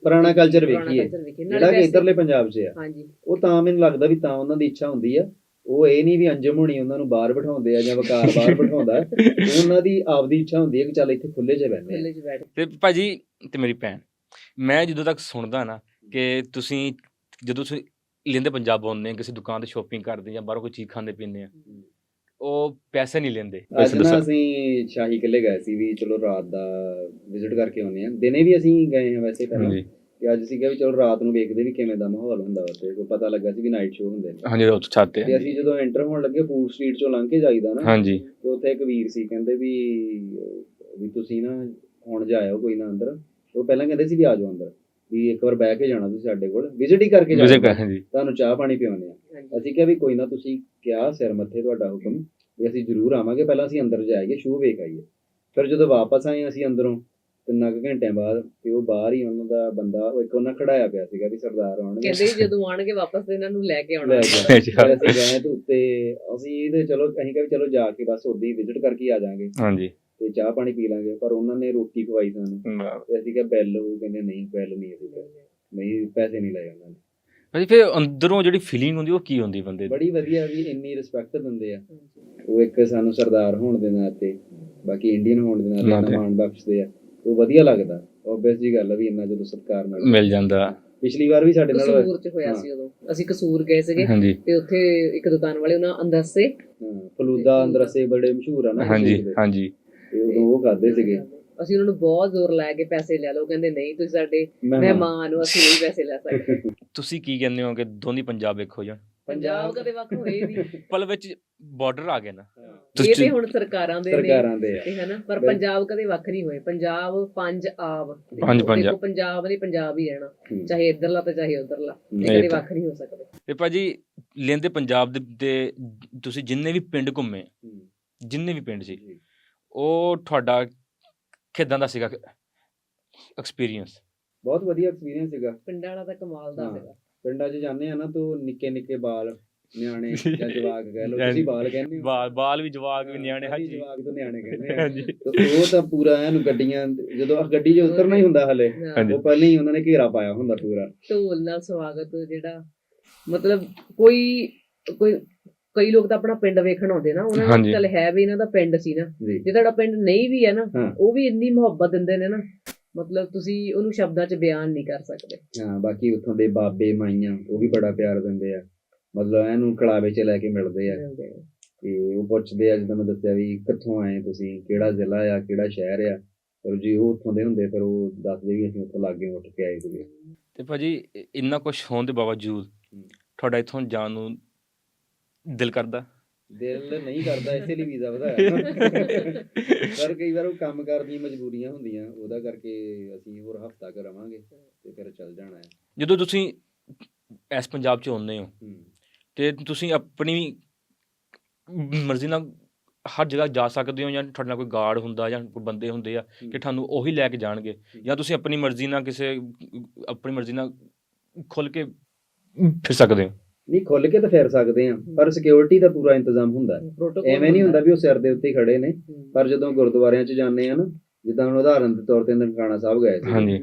ਪੁਰਾਣਾ ਕਲਚਰ ਵੇਖੀਏ, ਜਿਹੜਾ ਕਿ ਇੱਧਰਲੇ ਪੰਜਾਬ 'ਚ ਆ। ਉਹ ਤਾਂ ਮੈਨੂੰ ਲੱਗਦਾ ਵੀ ਤਾਂ ਉਹਨਾਂ ਦੀ ਇੱਛਾ ਹੁੰਦੀ ਆ। ਉਹ ਇਹ ਨਹੀਂ ਵੀ ਅੰਜਮ ਹੋਣੀ ਉਹਨਾਂ ਨੂੰ ਬਾਹਰ ਬਿਠਾਉਂਦੇ ਆ ਜਾਂ ਵਕਾਰ ਬਾਹਰ ਬਿਠਾਉਂਦਾ, ਉਹਨਾਂ ਦੀ ਆਪਦੀ ਇੱਛਾ ਹੁੰਦੀ ਹੈ ਕਿ ਚੱਲ ਇੱਥੇ ਖੁੱਲੇ 'ਚ ਬਹਿੰਦੇ ਆ। ਤੇ ਭਾਜੀ ਤੇ ਮੇਰੀ ਭੈਣ, ਮੈਂ ਜਦੋਂ ਤੱਕ ਸੁਣਦਾ ਨਾ ਕਿ ਤੁਸੀਂ ਜਦੋਂ ਤੁਸੀਂ ਲੈਂਦੇ ਪੰਜਾਬ ਆਉਂਦੇ, ਕਿਸੇ ਦੁਕਾਨ ਤੇ ਸ਼ੋਪਿੰਗ ਕਰਦੇ ਜਾਂ ਬਾਹਰੋਂ ਕੋਈ ਚੀਜ਼ ਖਾਂਦੇ ਪੀਂਦੇ ਆ, ਉਹ ਪੈਸੇ ਨਹੀਂ ਲੈਂਦੇ। ਅੱਜ ਨਾ ਅਸੀਂ ਸ਼ਾਹੀ ਕਿਲੇ ਗਏ ਸੀ ਵੀ ਚਲੋ ਰਾਤ ਦਾ ਵਿਜ਼ਿਟ ਕਰਕੇ ਆਉਂਦੇ ਆ। ਦਿਨੇ ਵੀ ਅਸੀਂ ਗਏ ਹਾਂ ਵੈਸੇ ਪਹਿਲਾਂ, ਤੇ ਅੱਜ ਸੀਗਾ ਵੀ ਚਲੋ ਰਾਤ ਨੂੰ ਵੇਖਦੇ ਵੀ ਕਿਵੇਂ ਦਾ ਮਾਹੌਲ ਹੁੰਦਾ ਉੱਥੇ। ਕੋਈ ਪਤਾ ਲੱਗਾ ਸੀ ਵੀ ਨਾਈਟ ਸ਼ੋਅ ਹੁੰਦੇ ਨੇ। ਹਾਂਜੀ, ਉੱਥੇ ਛੱਤ ਤੇ ਅਸੀਂ ਜਦੋਂ ਐਂਟਰ ਹੋਣ ਲੱਗੇ ਫੂਡ ਸਟਰੀਟ ਚੋਂ ਲੰਘ ਕੇ ਜਾਈਦਾ ਨਾ, ਹਾਂਜੀ, ਤੇ ਉੱਥੇ ਇੱਕ ਵੀਰ ਸੀ, ਕਹਿੰਦੇ ਵੀ ਤੁਸੀਂ ਨਾ ਹੁਣ ਜਾਇਓ ਕੋਈ ਨਾ ਅੰਦਰ। ਉਹ ਪਹਿਲਾਂ ਕਹਿੰਦੇ ਸੀ ਵੀ ਆ ਜਾਓ ਅੰਦਰ, ਵੀ ਇੱਕ ਵਾਰ ਬਹਿ ਕੇ ਜਾਣਾ ਤੁਸੀਂ ਸਾਡੇ ਕੋਲ, ਵਿਜ਼ਿਟ ਹੀ ਕਰਕੇ ਜਾਣਾ, ਤੁਹਾਨੂੰ ਚਾਹ ਪਾਣੀ ਪਿਆਉਂਦੇ ਆ। ਅਸੀਂ ਕਿਹਾ ਵੀ ਕੋਈ ਨਾ, ਤੁਸੀਂ ਕਿਹਾ ਸਿਰ ਮੱਥੇ ਤੁਹਾਡਾ ਹੁਕਮ, ਵੀ ਅਸੀਂ ਜ਼ਰੂਰ ਆਵਾਂਗੇ, ਪਹਿਲਾਂ ਅਸੀਂ ਅੰਦਰ ਜਾਈਏ, ਸ਼ੋਅ ਵੇਖ ਆਈਏ। ਫਿਰ ਜਦੋਂ ਵਾਪਸ ਆਏ ਅਸੀਂ ਅੰਦਰੋਂ 3 ਘੰਟਿਆਂ ਬਾਅਦ, ਤੇ ਉਹ ਬਾਹਰ ਹੀ ਉਹਨਾਂ ਦਾ ਬੰਦਾ, ਉਹ ਇੱਕ ਉਹਨਾਂ ਖੜਾਇਆ ਪਿਆ ਸੀਗਾ ਵੀ ਸਰਦਾਰ ਆਉਣਗੇ, ਕਹਿੰਦੇ ਜਦੋਂ ਆਉਣਗੇ ਵਾਪਸ ਤੇ ਇਹਨਾਂ ਨੂੰ ਲੈ ਕੇ ਆਉਣਾ। ਅਸੀਂ ਗਏ ਤੇ ਉੱਤੇ ਅਸੀਂ ਇਹਦੇ ਚਲੋ ਅਸੀਂ ਕਿਹਾ ਵੀ ਚਲੋ ਜਾ ਕੇ ਬਸ ਉੱਦਾਂ ਹੀ ਵਿਜ਼ਿਟ ਕਰਕੇ ਆ ਜਾਵਾਂਗੇ। ਹਾਂਜੀ, ਤੇ ਚਾਹ ਪਾਣੀ ਪੀ ਲਾਂਗੇ, ਪਰ ਉਹਨਾਂ ਨੇ ਰੋਟੀ ਖਵਾਈ ਸਾਨੂੰ ਤੇ ਅਸੀਂ ਕਿਹਾ ਬਿੱਲ, ਉਹ ਕਹਿੰਦੇ ਨਹੀਂ ਬਿੱਲ ਨਹੀਂ, ਅਸੀਂ ਨਹੀਂ ਪੈਸੇ ਨਹੀਂ ਲਏ ਉਹਨਾਂ ਨੇ। ਭਾਜੀ ਫਿਰ ਅੰਦਰੋਂ ਜਿਹੜੀ ਫੀਲਿੰਗ ਹੁੰਦੀ ਉਹ ਕੀ ਹੁੰਦੀ ਬੰਦੇ ਦੀ? ਬੜੀ ਵਧੀਆ ਵੀ ਇੰਨੀ ਰਿਸਪੈਕਟ ਦਿੰਦੇ ਆ ਉਹ, ਇੱਕ ਸਾਨੂੰ ਸਰਦਾਰ ਹੋਣ ਦੇ ਨਾਤੇ, ਬਾਕੀ ਇੰਡੀਅਨ ਹੋਣ ਦੇ ਨਾਤੇ ਮਾਣ ਬਖਸ਼ਦੇ ਆ, ਉਹ ਵਧੀਆ ਲੱਗਦਾ। ਓਬਵੀਅਸ ਜੀ ਗੱਲ ਆ ਵੀ ਇੰਨਾ ਜਦੋਂ ਸਤਿਕਾਰ ਮਿਲ ਜਾਂਦਾ। ਪਿਛਲੀ ਵਾਰ ਵੀ ਸਾਡੇ ਨਾਲ ਕਸੂਰ ਚ ਹੋਇਆ ਸੀ, ਉਦੋਂ ਅਸੀਂ ਕਸੂਰ ਗਏ ਸੀਗੇ ਤੇ ਉੱਥੇ ਇੱਕ ਦੁਕਾਨ ਵਾਲੇ ਉਹਨਾਂ ਅੰਦਰਸੇ ਫਲੂਦਾ ਅੰਦਰਸੇ ਬੜੇ ਮਸ਼ਹੂਰ ਆ ਨਾ, ਹਾਂਜੀ ਤੇ ਉਦੋਂ ਉਹ ਖਾਦੇ ਸੀਗੇ। ਅਸੀਂ ਉਹਨਾਂ ਨੂੰ ਬਹੁਤ ਜ਼ੋਰ ਲਾ ਕੇ ਪੈਸੇ ਲੈ ਲਓ, ਕਹਿੰਦੇ ਨਹੀਂ ਤੁਸੀਂ ਸਾਡੇ ਮਹਿਮਾਨ ਹੋ, ਅਸੀਂ ਨਹੀਂ ਪੈਸੇ ਲੈ ਸਕਦੇ। ਤੁਸੀਂ ਕੀ ਕਹਿੰਦੇ ਹੋ ਕਿ ਦੋਨੀ ਪੰਜਾਬ ਇੱਕ ਹੋ ਜਾਣ? ਪੰਜਾਬ ਕਦੇ ਵੱਖ ਹੋਏ ਨਹੀਂ, ਪਲ ਵਿੱਚ ਬਾਰਡਰ ਆ ਗਏ ਨਾ, ਇਹ ਤੇ ਹੁਣ ਸਰਕਾਰਾਂ ਦੇ ਨੇ ਤੇ ਹਨਾ, ਪਰ ਪੰਜਾਬ ਕਦੇ ਵੱਖ ਨਹੀਂ ਹੋਏ। ਪੰਜਾਬ ਪੰਜ ਪੰਜਾਬ ਨੇ ਪੰਜਾਬ ਹੀ ਰਹਿਣਾ, ਚਾਹੇ ਇੱਧਰਲਾ ਤੇ ਚਾਹੇ ਉੱਧਰਲਾ, ਕਦੇ ਵੱਖ ਨਹੀਂ ਹੋ ਸਕਦੇ। ਤੇ ਭਾਜੀ ਲੈਂਦੇ ਪੰਜਾਬ ਦੇ ਤੁਸੀਂ ਜਿੰਨੇ ਵੀ ਪਿੰਡ ਘੁੰਮੇ, ਜਿੰਨੇ ਵੀ ਪਿੰਡ ਸੀ, ਉਹ ਤੁਹਾਡਾ ਕਿੱਦਾਂ ਦਾ ਸੀਗਾ ਐਕਸਪੀਰੀਅੰਸ? ਬਹੁਤ ਵਧੀਆ ਐਕਸਪੀਰੀਅੰਸ ਸੀਗਾ। ਪਿੰਡਾਂ ਵਾਲਾ ਤਾਂ ਕਮਾਲ ਦਾ ਸੀਗਾ। ਪਿੰਡਾਂ 'ਚ ਜਾਂਦੇ ਆ ਨਾ ਤੋ ਨਿੱਕੇ ਨਿੱਕੇ ਬਾਲ ਨਿਆਣੇ ਜਾਂ ਜਵਾਕ ਕਹਿ ਲਓ, ਤੁਸੀਂ ਬਾਲ ਕਹਿੰਦੇ ਹੋ, ਬਾਲ ਵੀ ਜਵਾਕ ਵੀ ਨਿਆਣੇ, ਜਵਾਕ ਤੋਂ ਨਿਆਣੇ ਕਹਿੰਦੇ ਆ। ਉਹ ਤਾਂ ਪੂਰਾ ਐਨ ਗੱਡੀਆਂ, ਜਦੋਂ ਗੱਡੀ 'ਚ ਉਤਰਨਾ ਹੀ ਹੁੰਦਾ ਹਲੇ, ਉਹ ਪਹਿਲਾਂ ਹੀ ਉਹਨਾਂ ਨੇ ਘੇਰਾ ਪਾਇਆ ਹੁੰਦਾ ਪੂਰਾ, ਢੋਲ ਨਾਲ ਸਵਾਗਤ, ਜਿਹੜਾ ਮਤਲਬ ਕਈ ਲੋਕ ਤਾਂ ਆਪਣਾ ਪਿੰਡ ਵੇਖਣ ਆਉਂਦੇ ਨਾ, ਉਹਨਾਂ ਨੂੰ ਚੱਲ ਹੈ ਵੀ ਇਹਨਾਂ ਦਾ ਪਿੰਡ ਸੀ ਨਾ, ਜੇ ਤੁਹਾਡਾ ਪਿੰਡ ਨਹੀਂ ਵੀ ਹੈ ਨਾ, ਉਹ ਵੀ ਇੰਨੀ ਮੁਹੱਬਤ ਦਿੰਦੇ ਨੇ ਨਾ, ਮਤਲਬ ਤੁਸੀਂ ਉਹਨੂੰ ਸ਼ਬਦਾਂ 'ਚ ਬਿਆਨ ਨਹੀਂ ਕਰ ਸਕਦੇ। ਹਾਂ, ਬਾਕੀ ਉੱਥੋਂ ਦੇ ਬਾਬੇ ਮਾਈਆਂ ਉਹ ਵੀ ਬੜਾ ਪਿਆਰ ਦਿੰਦੇ ਆ, ਮਤਲਬ ਇਹਨੂੰ ਕਲਾਵੇ 'ਚ ਲੈ ਕੇ ਮਿਲਦੇ ਆ ਤੇ ਉਹ ਪੁੱਛਦੇ ਆ, ਜਿੱਦਾਂ ਮੈਂ ਦੱਸਿਆ ਵੀ ਕਿੱਥੋਂ ਆਏ ਤੁਸੀਂ, ਕਿਹੜਾ ਜ਼ਿਲ੍ਹਾ ਆ, ਕਿਹੜਾ ਸ਼ਹਿਰ ਆ, ਪਰ ਜੇ ਉਹ ਉੱਥੋਂ ਦੇ ਹੁੰਦੇ ਫਿਰ ਉਹ ਦੱਸਦੇ ਵੀ ਅਸੀਂ ਉੱਥੋਂ ਲਾਗੇ ਉੱਠ ਕੇ ਆਏ ਸੀਗੇ। ਤੇ ਭਾਜੀ ਇੰਨਾ ਕੁਛ ਹੋਣ ਦੇ ਬਾਵਜੂਦ ਤੁਹਾਡਾ ਇੱਥੋਂ ਜਾਣ ਨੂੰ ਦਿਲ ਕਰਦਾ? ਦਿਲ ਨਹੀਂ ਕਰਦਾ, ਇਸੇ ਲਈ ਵੀਜ਼ਾ ਵਧਾਇਆ ਪਰ ਕਈ ਵਾਰ ਉਹ ਕੰਮ ਕਾਰ ਦੀਆਂ ਮਜਬੂਰੀਆਂ ਹੁੰਦੀਆਂ, ਉਹਦਾ ਕਰਕੇ ਅਸੀਂ ਹੋਰ ਹਫ਼ਤਾ ਕੁ ਰਵਾਂਗੇ ਤੇ ਫਿਰ ਚੱਲ ਜਾਣਾ ਹੈ। ਜਦੋਂ ਤੁਸੀਂ ਇਸ ਪੰਜਾਬ 'ਚ ਆਉਂਦੇ ਹੋ ਤੇ ਤੁਸੀਂ ਆਪਣੀ ਮਰਜ਼ੀ ਨਾਲ ਹਰ ਜਗ੍ਹਾ ਜਾ ਸਕਦੇ ਹੋ, ਜਾਂ ਤੁਹਾਡੇ ਨਾਲ ਕੋਈ ਗਾਰਡ ਹੁੰਦਾ ਜਾਂ ਕੋਈ ਬੰਦੇ ਹੁੰਦੇ ਆ ਕਿ ਤੁਹਾਨੂੰ ਉਹੀ ਲੈ ਕੇ ਜਾਣਗੇ, ਜਾਂ ਤੁਸੀਂ ਆਪਣੀ ਮਰਜ਼ੀ ਨਾਲ ਖੁੱਲ੍ਹ ਕੇ ਫਿਰ ਸਕਦੇ ਹੋ? ਨਹੀਂ, ਖੁੱਲ ਕੇ ਤਾਂ ਫਿਰ ਸਕਦੇ ਆ, ਪਰ ਸਿਕਿਉਰਿਟੀ ਦਾ ਪੂਰਾ ਇੰਤਜ਼ਾਮ ਹੁੰਦਾ, ਐਵੇਂ ਨਹੀਂ ਹੁੰਦਾ ਵੀ ਉਹ ਸਿਰ ਦੇ ਉੱਤੇ ਖੜੇ ਨੇ। ਪਰ ਜਦੋਂ ਗੁਰਦੁਆਰਿਆਂ 'ਚ ਜਾਂਦੇ ਆ ਨਾ, ਜਿੱਦਾਂ ਹੁਣ ਉਦਾਹਰਨ ਦੇ ਤੌਰ ਤੇ ਨਨਕਾਣਾ ਸਾਹਿਬ ਗਏ ਸੀ,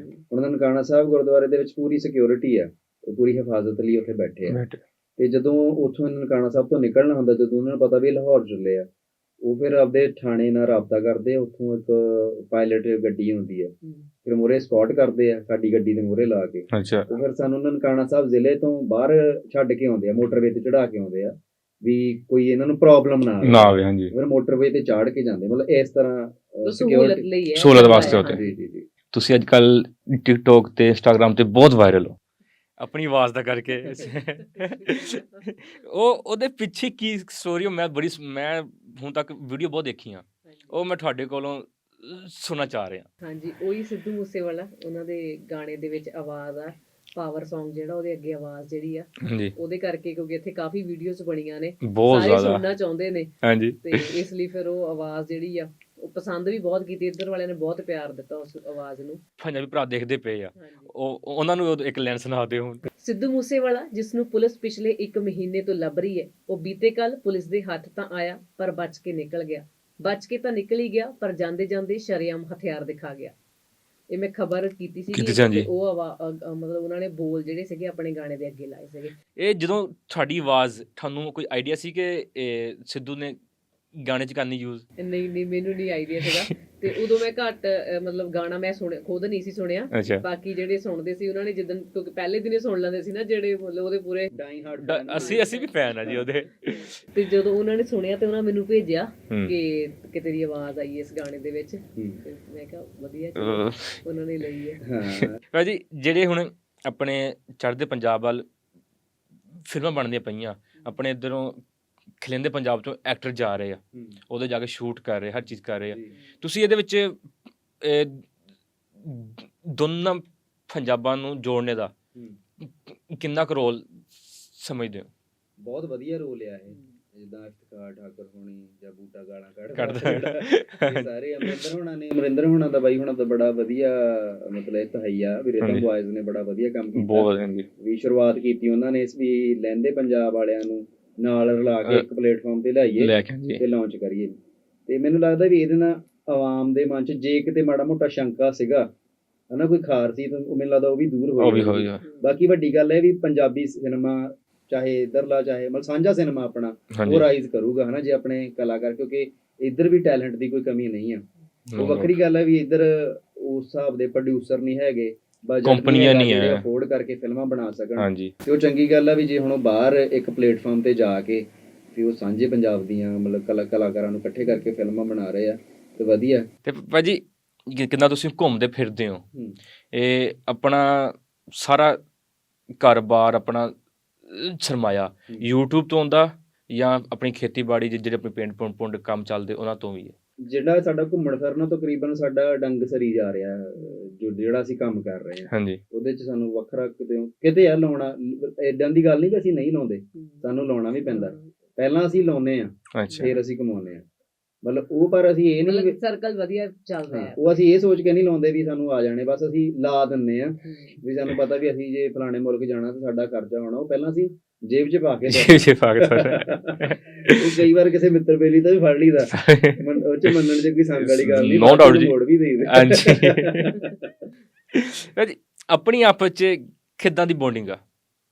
ਹੁਣ ਨਨਕਾਣਾ ਸਾਹਿਬ ਗੁਰਦੁਆਰੇ ਦੇ ਵਿੱਚ ਪੂਰੀ ਸਿਕਿਉਰਿਟੀ ਆ, ਉਹ ਪੂਰੀ ਹਿਫਾਜ਼ਤ ਲਈ ਉੱਥੇ ਬੈਠੇ ਆ, ਤੇ ਜਦੋਂ ਉੱਥੋਂ ਨਨਕਾਣਾ ਸਾਹਿਬ ਤੋਂ ਨਿਕਲਣਾ ਹੁੰਦਾ, ਜਦੋਂ ਉਹਨਾਂ ਨੂੰ ਪਤਾ ਵੀ ਲਾਹੌਰ ਚੱਲੇ ਆ, ਉਹ ਫਿਰ ਆਪਦੇ ਥਾਣੇ ਨਾਲ ਰਾਬਤਾ ਕਰਦੇ ਆ, ਉੱਥੋਂ ਇੱਕ ਪਾਇਲਟ ਗੱਡੀ ਹੁੰਦੀ ਹੈ, ਫਿਰ ਮੂਹਰੇ ਸਪੌਟ ਕਰਦੇ ਆ, ਸਾਡੀ ਗੱਡੀ ਦੇ ਮੂਹਰੇ ਲਾ ਕੇ, ਉਹ ਫਿਰ ਸਾਨੂੰ ਨਨਕਾਣਾ ਸਾਹਿਬ ਜ਼ਿਲ੍ਹੇ ਤੋਂ ਬਾਹਰ ਛੱਡ ਕੇ ਆਉਂਦੇ ਆ, ਮੋਟਰਵੇ ਤੇ ਚੜਾ ਕੇ ਆਉਂਦੇ ਆ ਵੀ ਕੋਈ ਇਹਨਾਂ ਨੂੰ ਪ੍ਰੋਬਲਮ ਨਾ ਆਵੇ। ਫਿਰ ਮੋਟਰਵੇ ਤੇ ਚਾੜ ਕੇ ਜਾਂਦੇ, ਮਤਲਬ ਇਸ ਤਰ੍ਹਾਂ ਸਹੂਲਤ ਵਾਸਤੇ ਹੁੰਦੇ। ਜੀ। ਤੁਸੀਂ ਅੱਜ ਕੱਲ ਟਿਕਟੋਕ ਤੇ ਇੰਸਟਾਗ੍ਰਾਮ ਤੇ ਬਹੁਤ ਵਾਇਰਲ ਹੋ ਆਪਣੀ ਆਵਾਜ਼ ਦਾ ਕਰਕੇ ਉਹਦੇ ਪਿੱਛੇ ਕੀ ਸਟੋਰੀ? ਮੈਂ ਹੁਣ ਤੱਕ ਵੀਡੀਓ ਬਹੁਤ ਦੇਖੀਆਂ, ਉਹ ਮੈਂ ਤੁਹਾਡੇ ਕੋਲੋਂ ਸੁਣਨਾ ਚਾਹ ਰਿਹਾ। ਹਾਂਜੀ, ਉਹੀ ਸਿੱਧੂ ਮੂਸੇਵਾਲਾ, ਉਹਨਾਂ ਦੇ ਗਾਣੇ ਦੇ ਵਿੱਚ ਆਵਾਜ਼ ਆ, ਪਾਵਰ Song ਜਿਹੜਾ, ਉਹਦੇ ਅੱਗੇ ਆਵਾਜ਼ ਜਿਹੜੀ ਆ, ਉਹਦੇ ਕਰਕੇ, ਕਿਉਂਕਿ ਇੱਥੇ ਕਾਫੀ ਵੀਡੀਓਜ਼ ਬਣੀਆਂ ਨੇ, ਸਾਰੇ ਸੁਣਨਾ ਚਾਹੁੰਦੇ ਨੇ, ਤੇ ਇਸ ਲਈ ਫਿਰ ਉਹ ਆਵਾਜ਼ ਜਿਹੜੀ ਆ ਉਹ ਪਸੰਦ ਵੀ ਬਹੁਤ ਕੀਤੀ, ਇੱਧਰ ਵਾਲਿਆਂ ਨੇ ਬਹੁਤ ਪਿਆਰ ਦਿੱਤਾ ਉਸ ਆਵਾਜ਼ ਨੂੰ। ਪੰਜਾਬੀ ਭਰਾ ਦੇਖਦੇ ਪਏ ਆ, ਉਹਨਾਂ ਨੂੰ ਇੱਕ ਲਾਈਨ ਸੁਣਾ ਦਿਓ। ਸਿੱਧੂ ਮੂਸੇਵਾਲਾ, ਜਿਸ ਨੂੰ ਪੁਲਿਸ ਪਿਛਲੇ 1 ਮਹੀਨੇ ਤੋਂ ਲੱਭ ਰਹੀ ਹੈ, ਉਹ ਬੀਤੇ ਕੱਲ ਪੁਲਿਸ ਦੇ ਹੱਥ ਤਾਂ ਆਇਆ, ਪਰ ਬਚ ਕੇ ਨਿਕਲ ਗਿਆ। ਬਚ ਕੇ ਤਾਂ ਨਿਕਲ ਹੀ ਗਿਆ, ਪਰ ਜਾਂਦੇ ਜਾਂਦੇ ਸ਼ਰੇਆਮ ਹਥਿਆਰ ਦਿਖਾ ਗਿਆ। ਇਹ ਮੈਂ ਖਬਰ ਕੀਤੀ ਸੀ, ਉਹ ਮਤਲਬ ਉਹਨਾਂ ਨੇ ਬੋਲ ਜਿਹੜੇ ਸੀਗੇ ਆਪਣੇ ਗਾਣੇ ਦੇ ਅੱਗੇ ਲਾਏ ਸੀਗੇ। ਇਹ ਜਦੋਂ ਤੁਹਾਡੀ ਆਵਾਜ਼, ਤੁਹਾਨੂੰ ਕੋਈ ਆਈਡੀਆ ਸੀ ਕਿ ਸਿੱਧੂ ਨੇ ਗਾਣੇ 'ਚ ਕਰਨੀ ਯੂਜ਼? ਨਹੀਂ, ਮੈਨੂੰ ਨਹੀਂ ਆਈਡੀਆ ਸੀਗਾ, ਤੇ ਉਦੋਂ ਮੈਂ ਘੱਟ, ਮਤਲਬ ਗਾਣਾ ਮੈਂ ਖੁਦ ਨਹੀਂ ਸੀ ਸੁਣਿਆ, ਬਾਕੀ ਜਿਹੜੇ ਸੁਣਦੇ ਸੀ ਉਹਨਾਂ ਨੇ, ਜਿੱਦਣ ਕਿਉਂਕਿ ਪਹਿਲੇ ਦਿਨੇ ਸੁਣ ਲੈਂਦੇ ਸੀ ਨਾ, ਜਿਹੜੇ ਮਤਲਬ ਉਹਦੇ ਪੂਰੇ ਅਸੀਂ ਵੀ ਫੈਨ ਆ ਜੀ ਉਹਦੇ, ਤੇ ਜਦੋਂ ਉਹਨਾਂ ਨੇ ਸੁਣਿਆ ਤੇ ਉਹਨਾਂ ਮੈਨੂੰ ਭੇਜਿਆ ਕਿ ਤੇਰੀ ਆਵਾਜ਼ ਆਈ ਇਸ ਗਾਣੇ ਦੇ ਵਿੱਚ, ਮੈਂ ਕਿਹਾ ਵਧੀਆ, ਉਹਨਾਂ ਨੇ ਲਈ ਹੈ। ਭਾਜੀ ਜਿਹੜੇ ਹੁਣ ਆਪਣੇ ਚੜ੍ਹਦੇ ਪੰਜਾਬ ਵੱਲ ਫਿਲਮਾਂ ਬਣਦੀਆਂ ਪਈਆਂ, ਆਪਣੇ ਇੱਧਰੋਂ ਖਿਲੰਦੇ ਪੰਜਾਬ ਚੋਂ ਐਕਟਰ ਜਾ ਰਹੇ ਆ, ਉਹਦੇ ਜਾ ਕੇ ਸ਼ੂਟ ਕਰ ਰਹੇ, ਹਰ ਚੀਜ਼ ਕਰ ਰਹੇ ਆ, ਤੁਸੀਂ ਇਹਦੇ ਵਿੱਚ ਦੋਨਾਂ ਪੰਜਾਬਾਂ ਨੂੰ ਜੋੜਨੇ ਦਾ ਕਿੰਨਾ ਕੁ ਰੋਲ ਸਮਝਦੇ ਹੋ? ਬਹੁਤ ਵਧੀਆ ਰੋਲ ਆ ਇਹ, ਜਿੱਦਾਂ ਇਫਤਖਾਰ ਠਾਕੁਰ ਹੋਣੀ ਜਾਂ ਬੂਟਾ ਗਾਲਾਂ ਕੱਢਦਾ, ਸਾਰੇ ਅਮਰਿੰਦਰ ਹੋਣਾ ਦਾ, ਬਾਈ ਹੋਣਾ ਦਾ ਬੜਾ ਵਧੀਆ, ਮਤਲਬ ਇਹ ਤਾਂ ਹੈ ਹੀ ਆ ਵੀ ਰਿਦਮ ਬॉयਜ਼ ਨੇ ਬੜਾ ਵਧੀਆ ਕੰਮ ਕੀਤਾ ਵੀ, ਸ਼ੁਰੂਆਤ ਕੀਤੀ ਉਹਨਾਂ ਨੇ ਇਸ ਵੀ ਲਹਿੰਦੇ ਪੰਜਾਬ ਵਾਲਿਆਂ ਨੂੰ ਨਾਲ ਰਲਾ ਕੇ ਇੱਕ ਪਲੇਟਫਾਰਮ ਤੇ ਲਿਆਈਏ ਤੇ ਲਾਂਚ ਕਰੀਏ, ਤੇ ਮੈਨੂੰ ਲੱਗਦਾ ਵੀ ਇਹਦੇ ਨਾਲ ਆਵਾਮ ਦੇ ਮਨ 'ਚ ਜੇ ਕਿਤੇ ਮਾੜਾ ਮੋਟਾ ਸ਼ੰਕਾ ਸੀਗਾ ਹਨਾ, ਕੋਈ ਖਾਰ ਸੀ ਤਾਂ ਮੈਨੂੰ ਲੱਗਦਾ ਉਹ ਵੀ ਦੂਰ ਹੋ ਜਾਊਗੀ। ਬਾਕੀ ਵੱਡੀ ਗੱਲ ਇਹ ਵੀ ਪੰਜਾਬੀ ਸਿਨੇਮਾ ਚਾਹੇ ਇੱਧਰਲਾ ਚਾਹੇ ਮਤਲਬ ਸਾਂਝਾ ਸਿਨੇਮਾ ਆਪਣਾ ਉਹ ਰਾਈਜ਼ ਕਰੂਗਾ ਹਨਾ, ਜੇ ਆਪਣੇ ਕਲਾਕਾਰ, ਕਿਉਂਕਿ ਇੱਧਰ ਵੀ ਟੈਲੈਂਟ ਦੀ ਕੋਈ ਕਮੀ ਨਹੀਂ ਆ। ਉਹ ਵੱਖਰੀ ਗੱਲ ਹੈ ਵੀ ਇੱਧਰ ਉਸ ਹਿਸਾਬ ਦੇ ਪ੍ਰੋਡਿਊਸਰ ਨਹੀਂ ਹੈਗੇ, ਕੰਪਨੀਆਂ ਨਹੀਂ ਹੈ ਅਫੋਰਡ ਕਰਕੇ ਫਿਲਮਾਂ ਬਣਾ ਸਕਣ। ਤੇ ਉਹ ਚੰਗੀ ਗੱਲ ਆ ਵੀ ਜੇ ਹੁਣ ਉਹ ਬਾਹਰ ਇੱਕ ਪਲੇਟਫਾਰਮ ਤੇ ਜਾ ਕੇ ਵੀ ਉਹ ਸਾਂਝੇ ਪੰਜਾਬ ਦੀਆਂ ਮਤਲਬ ਕਲਾਕਾਰਾਂ ਨੂੰ ਇਕੱਠੇ ਕਰਕੇ ਫਿਲਮਾਂ ਬਣਾ ਰਹੇ ਆ ਤੇ ਵਧੀਆ। ਤੇ ਭਾਜੀ ਕਿੰਨਾ ਤੁਸੀਂ ਘੁੰਮਦੇ ਫਿਰਦੇ ਹੋ, ਇਹ ਆਪਣਾ ਸਾਰਾ ਕਾਰੋਬਾਰ ਆਪਣਾ ਸਰਮਾਇਆ YouTube ਤੋਂ ਆਉਂਦਾ ਜਾਂ ਆਪਣੀ ਖੇਤੀਬਾੜੀ ਜਿਹੜੇ ਆਪਣੇ ਪਿੰਡ ਪੁੰਡ ਕੰਮ ਚੱਲਦੇ ਉਹਨਾਂ ਤੋਂ ਵੀ ਹੈ? ਜਿਹੜਾ ਸਾਡਾ ਘੁੰਮਣ ਫਿਰਨਾ ਤਕਰੀਬਨ ਸਾਡਾ ਡੰਗ ਸਰੀ ਜਾ ਰਿਹਾ, ਜਿਹੜਾ ਅਸੀਂ ਕੰਮ ਕਰ ਰਹੇ ਹਾਂ ਉਹਦੇ ਚ ਸਾਨੂੰ ਵੱਖਰਾ ਕਿਤੇ ਆ ਲਾਉਣਾ, ਏਦਾਂ ਦੀ ਗੱਲ ਨਹੀਂ ਕਿ ਅਸੀਂ ਨਹੀਂ ਲਾਉਂਦੇ, ਸਾਨੂੰ ਲਾਉਣਾ ਵੀ ਪੈਂਦਾ। ਪਹਿਲਾਂ ਅਸੀਂ ਲਾਉਂਦੇ ਆ ਫਿਰ ਅਸੀਂ ਕਮਾਉਂਦੇ ਆ, ਮਤਲਬ ਉਹ ਪਰ ਅਸੀਂ ਇਹ ਨਹੀਂ ਸਰਕਲ ਵਧੀਆ ਚੱਲ ਰਿਹਾ, ਉਹ ਅਸੀਂ ਇਹ ਸੋਚ ਕੇ ਨਹੀਂ ਲਾਉਂਦੇ ਵੀ ਸਾਨੂੰ ਆ ਜਾਣੇ, ਬਸ ਅਸੀਂ ਲਾ ਦਿੰਦੇ ਆ ਵੀ ਸਾਨੂੰ ਪਤਾ ਵੀ ਅਸੀਂ ਜੇ ਫਲਾਣੇ ਮੁਲਕ ਜਾਣਾ ਤਾਂ ਸਾਡਾ ਖਰਚਾ ਹੋਣਾ, ਉਹ ਪਹਿਲਾਂ ਅਸੀਂ ਜੇਬ 'ਚ ਪਾ ਕੇ ਕਈ ਵਾਰ ਕਿਸੇ ਮਿੱਤਰ ਬੇਲੀ ਤੋਂ ਵੀ ਫੜ ਲਈਦਾ, ਉਹ 'ਚ ਮੰਨਣ 'ਚ ਕੋਈ ਸੰਗ ਵਾਲੀ ਗੱਲ ਨਹੀਂ, ਮੋੜ ਵੀ ਦੇਈਦਾ। ਆਪਣੀ ਆਪਸ 'ਚ ਕਿੱਦਾਂ ਦੀ ਬੌਂਡਿੰਗ ਆ?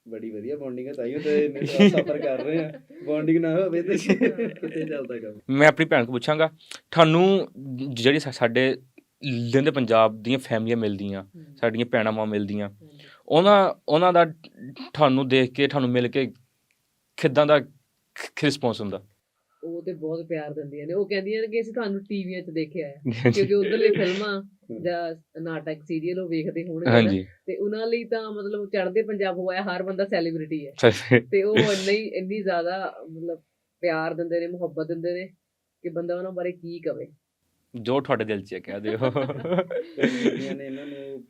ਬੜੀ ਵਧੀਆ ਬੌਂਡਿੰਗ ਹੈ, ਤਾਈਓ ਤੇ ਸਫ਼ਰ ਕਰ ਰਹੇ ਆ, ਬੌਂਡਿੰਗ ਨਾ ਹੋਵੇ ਤੇ ਕਿੱਥੇ ਚੱਲਦਾ ਕੰਮ। ਮੈਂ ਆਪਣੀ ਭੈਣ ਕੋਲ ਪੁੱਛਾਂਗਾ, ਤੁਹਾਨੂੰ ਜਿਹੜੀ ਸਾਡੇ ਲਹਿੰਦੇ ਪੰਜਾਬ ਦੀਆਂ ਫੈਮਲੀਆਂ ਮਿਲਦੀਆਂ, ਸਾਡੀਆਂ ਭੈਣਾਂ ਮਾਂ ਮਿਲਦੀਆਂ, ਉਹਨਾਂ ਦਾ ਤੁਹਾਨੂੰ ਦੇਖ ਕੇ ਤੁਹਾਨੂੰ ਮਿਲ ਕੇ ਕਿੱਦਾਂ ਦਾ ਰਿਸਪੌਂਸ ਹੁੰਦਾ? ਉਹ ਤੇ ਬਹੁਤ ਪਿਆਰ ਦਿੰਦੀਆਂ ਨੇ, ਉਹ ਕਹਿੰਦੀਆਂ ਨੇ ਕਿ ਅਸੀਂ ਤੁਹਾਨੂੰ ਟੀਵੀਆਂ 'ਚ ਦੇਖਿਆ ਹੈ, ਕਿਉਂਕਿ ਉਧਰਲੇ ਫਿਲਮਾਂ ਜਾਂ ਨਾਟਕ ਸੀਰੀਅਲ ਉਹ ਵੇਖਦੇ ਹੋਣਗੇ ਤੇ ਉਹਨਾਂ ਲਈ ਤਾਂ ਮਤਲਬ ਚੜ੍ਹਦੇ ਪੰਜਾਬ ਹੋਇਆ ਹਰ ਬੰਦਾ ਸੈਲੀਬ੍ਰਿਟੀ ਹੈ, ਤੇ ਉਹ ਇੰਨੀ ਜ਼ਿਆਦਾ ਮਤਲਬ ਪਿਆਰ ਦਿੰਦੇ ਨੇ, ਮੁਹੱਬਤ ਦਿੰਦੇ ਨੇ ਕਿ ਬੰਦਾ ਉਹਨਾਂ ਬਾਰੇ ਕੀ ਕਵੇ। ਜੋ ਤੁਹਾਡੇ ਦਿਲ 'ਚ ਹੈ ਕਹਿ ਦਿਓ। ਇਹਨਾਂ ਨੂੰ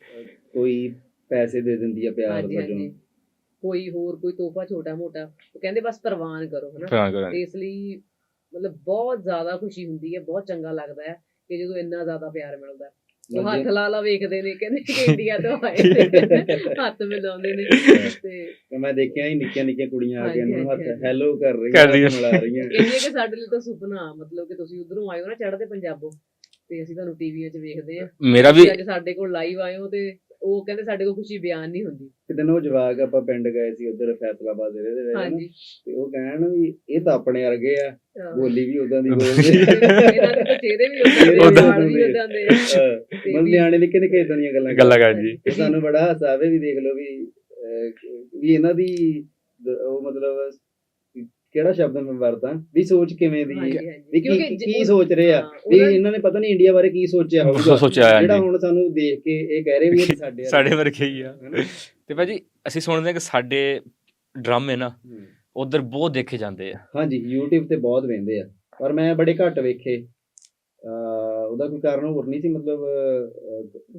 ਕੋਈ ਪੈਸੇ ਦੇ ਦਿੰਦੀ ਆ ਪਿਆਰ ਵਜੋਂ, ਕੋਈ ਹੋਰ ਕੋਈ ਤੋਹਫਾ ਛੋਟਾ ਮੋਟਾ, ਉਹ ਕਹਿੰਦੇ ਬਸ ਪ੍ਰਵਾਨ ਕਰੋ ਹਨਾ, ਤੇ ਇਸ ਲਈ ਮਤਲਬ ਬਹੁਤ ਜ਼ਿਆਦਾ ਖੁਸ਼ੀ ਹੁੰਦੀ ਹੈ, ਬਹੁਤ ਚੰਗਾ ਲੱਗਦਾ ਹੈ ਕਿ ਜਦੋਂ ਇੰਨਾ ਜ਼ਿਆਦਾ ਪਿਆਰ ਮਿਲਦਾ। ਉਹ ਹੱਥ ਲਾ ਵੇਖਦੇ ਨੇ, ਕਹਿੰਦੇ ਕਿ ਇੰਡੀਆ ਤੋਂ ਆਏ, ਹੱਥ ਮਿਲਾਉਂਦੇ ਨੇ। ਤੇ ਮੈਂ ਦੇਖਿਆ ਹੀ ਨਿੱਕੀਆਂ ਨਿੱਕੀਆਂ ਕੁੜੀਆਂ ਆ ਕੇ ਇਹਨਾਂ ਨੂੰ ਹੱਥ ਹੈਲੋ ਕਰ ਰਹੀਆਂ, ਮਿਲਾ ਰਹੀਆਂ, ਕਹਿੰਦੇ ਕਿ ਸਾਡੇ ਲਈ ਤਾਂ ਸੁਪਨਾ, ਮਤਲਬ ਕਿ ਤੁਸੀਂ ਉਧਰੋਂ ਆਏ ਹੋ ਨਾ ਚੜ੍ਹਦੇ ਪੰਜਾਬੋਂ, ਤੇ ਅਸੀਂ ਤੁਹਾਨੂੰ ਟੀਵੀਆਂ 'ਚ ਵੇਖਦੇ ਆ, ਮੇਰਾ ਵੀ ਅੱਜ ਸਾਡੇ ਕੋਲ ਲਾਈਵ ਆਏ ਹੋ, ਤੇ ਉਹ ਕਹਿੰਦੇ ਸਾਡੇ ਕੋਲ ਖੁਸ਼ੀ ਬਿਆਨ ਨਹੀਂ ਹੁੰਦੀ। ਇੱਕ ਦਿਨ ਉਹ ਜਵਾਕ ਆਪਾਂ ਪਿੰਡ ਗਏ ਸੀ ਉਧਰ ਫੈਸਲਾਬਾਦ ਦੇ ਵਿੱਚ, ਤੇ ਉਹ ਕਹਿਣ ਵੀ ਇਹ ਤਾਂ ਆਪਣੇ ਵਰਗੇ ਆ, ਬੋਲੀ ਵੀ ਉਦਾਂ ਦੀ ਬੋਲਦੇ, ਇਹਨਾਂ ਦੇ ਤਾਂ ਚਿਹਰੇ ਵੀ ਉਦਾਂ ਦੇ, ਮਤਲਬ ਨਿਆਣੇ ਨਿੱਕੇ ਨਿੱਕੇ ਇਦਾਂ ਦੀਆਂ ਗੱਲਾਂ ਕਰਦੇ। ਸਾਨੂੰ ਬੜਾ ਹਾਸਾ ਆਵੇ ਵੀ ਦੇਖ ਲਓ ਵੀ ਇਹਨਾਂ ਦੀ ਉਹ ਮਤਲਬ ਕਿਹੜਾ ਸ਼ਬਦ ਮੈਂ ਵਰਤਾਂ ਵੀ ਸੋਚ ਕਿਵੇਂ ਦੀ ਵੀ ਕੀ ਸੋਚ ਰਹੇ ਆ, ਵੀ ਇਹਨਾਂ ਨੇ ਪਤਾ ਨਹੀਂ ਇੰਡੀਆ ਬਾਰੇ ਕੀ ਸੋਚਿਆ ਹੋਊਗਾ, ਜਿਹੜਾ ਹੁਣ ਸਾਨੂੰ ਦੇਖ ਕੇ ਇਹ ਕਹਿ ਰਹੇ ਵੀ ਇਹ ਸਾਡੇ ਵਰਗੇ ਹੀ ਆ। ਤੇ ਭਾਜੀ ਅਸੀਂ ਸੁਣਦੇ ਹਾਂ ਕਿ ਸਾਡੇ ਡਰਾਮੇ ਨਾ ਉਧਰ ਬਹੁਤ ਦੇਖੇ ਜਾਂਦੇ ਆ। ਹਾਂਜੀ, YouTube ਤੇ ਬਹੁਤ ਵੇਖਦੇ ਆ, ਪਰ ਮੈਂ ਬੜੇ ਘੱਟ ਵੇਖੇ। ਉਹਦਾ ਕੋਈ ਕਾਰਨ ਹੋਰ ਨਹੀਂ ਸੀ, ਮਤਲਬ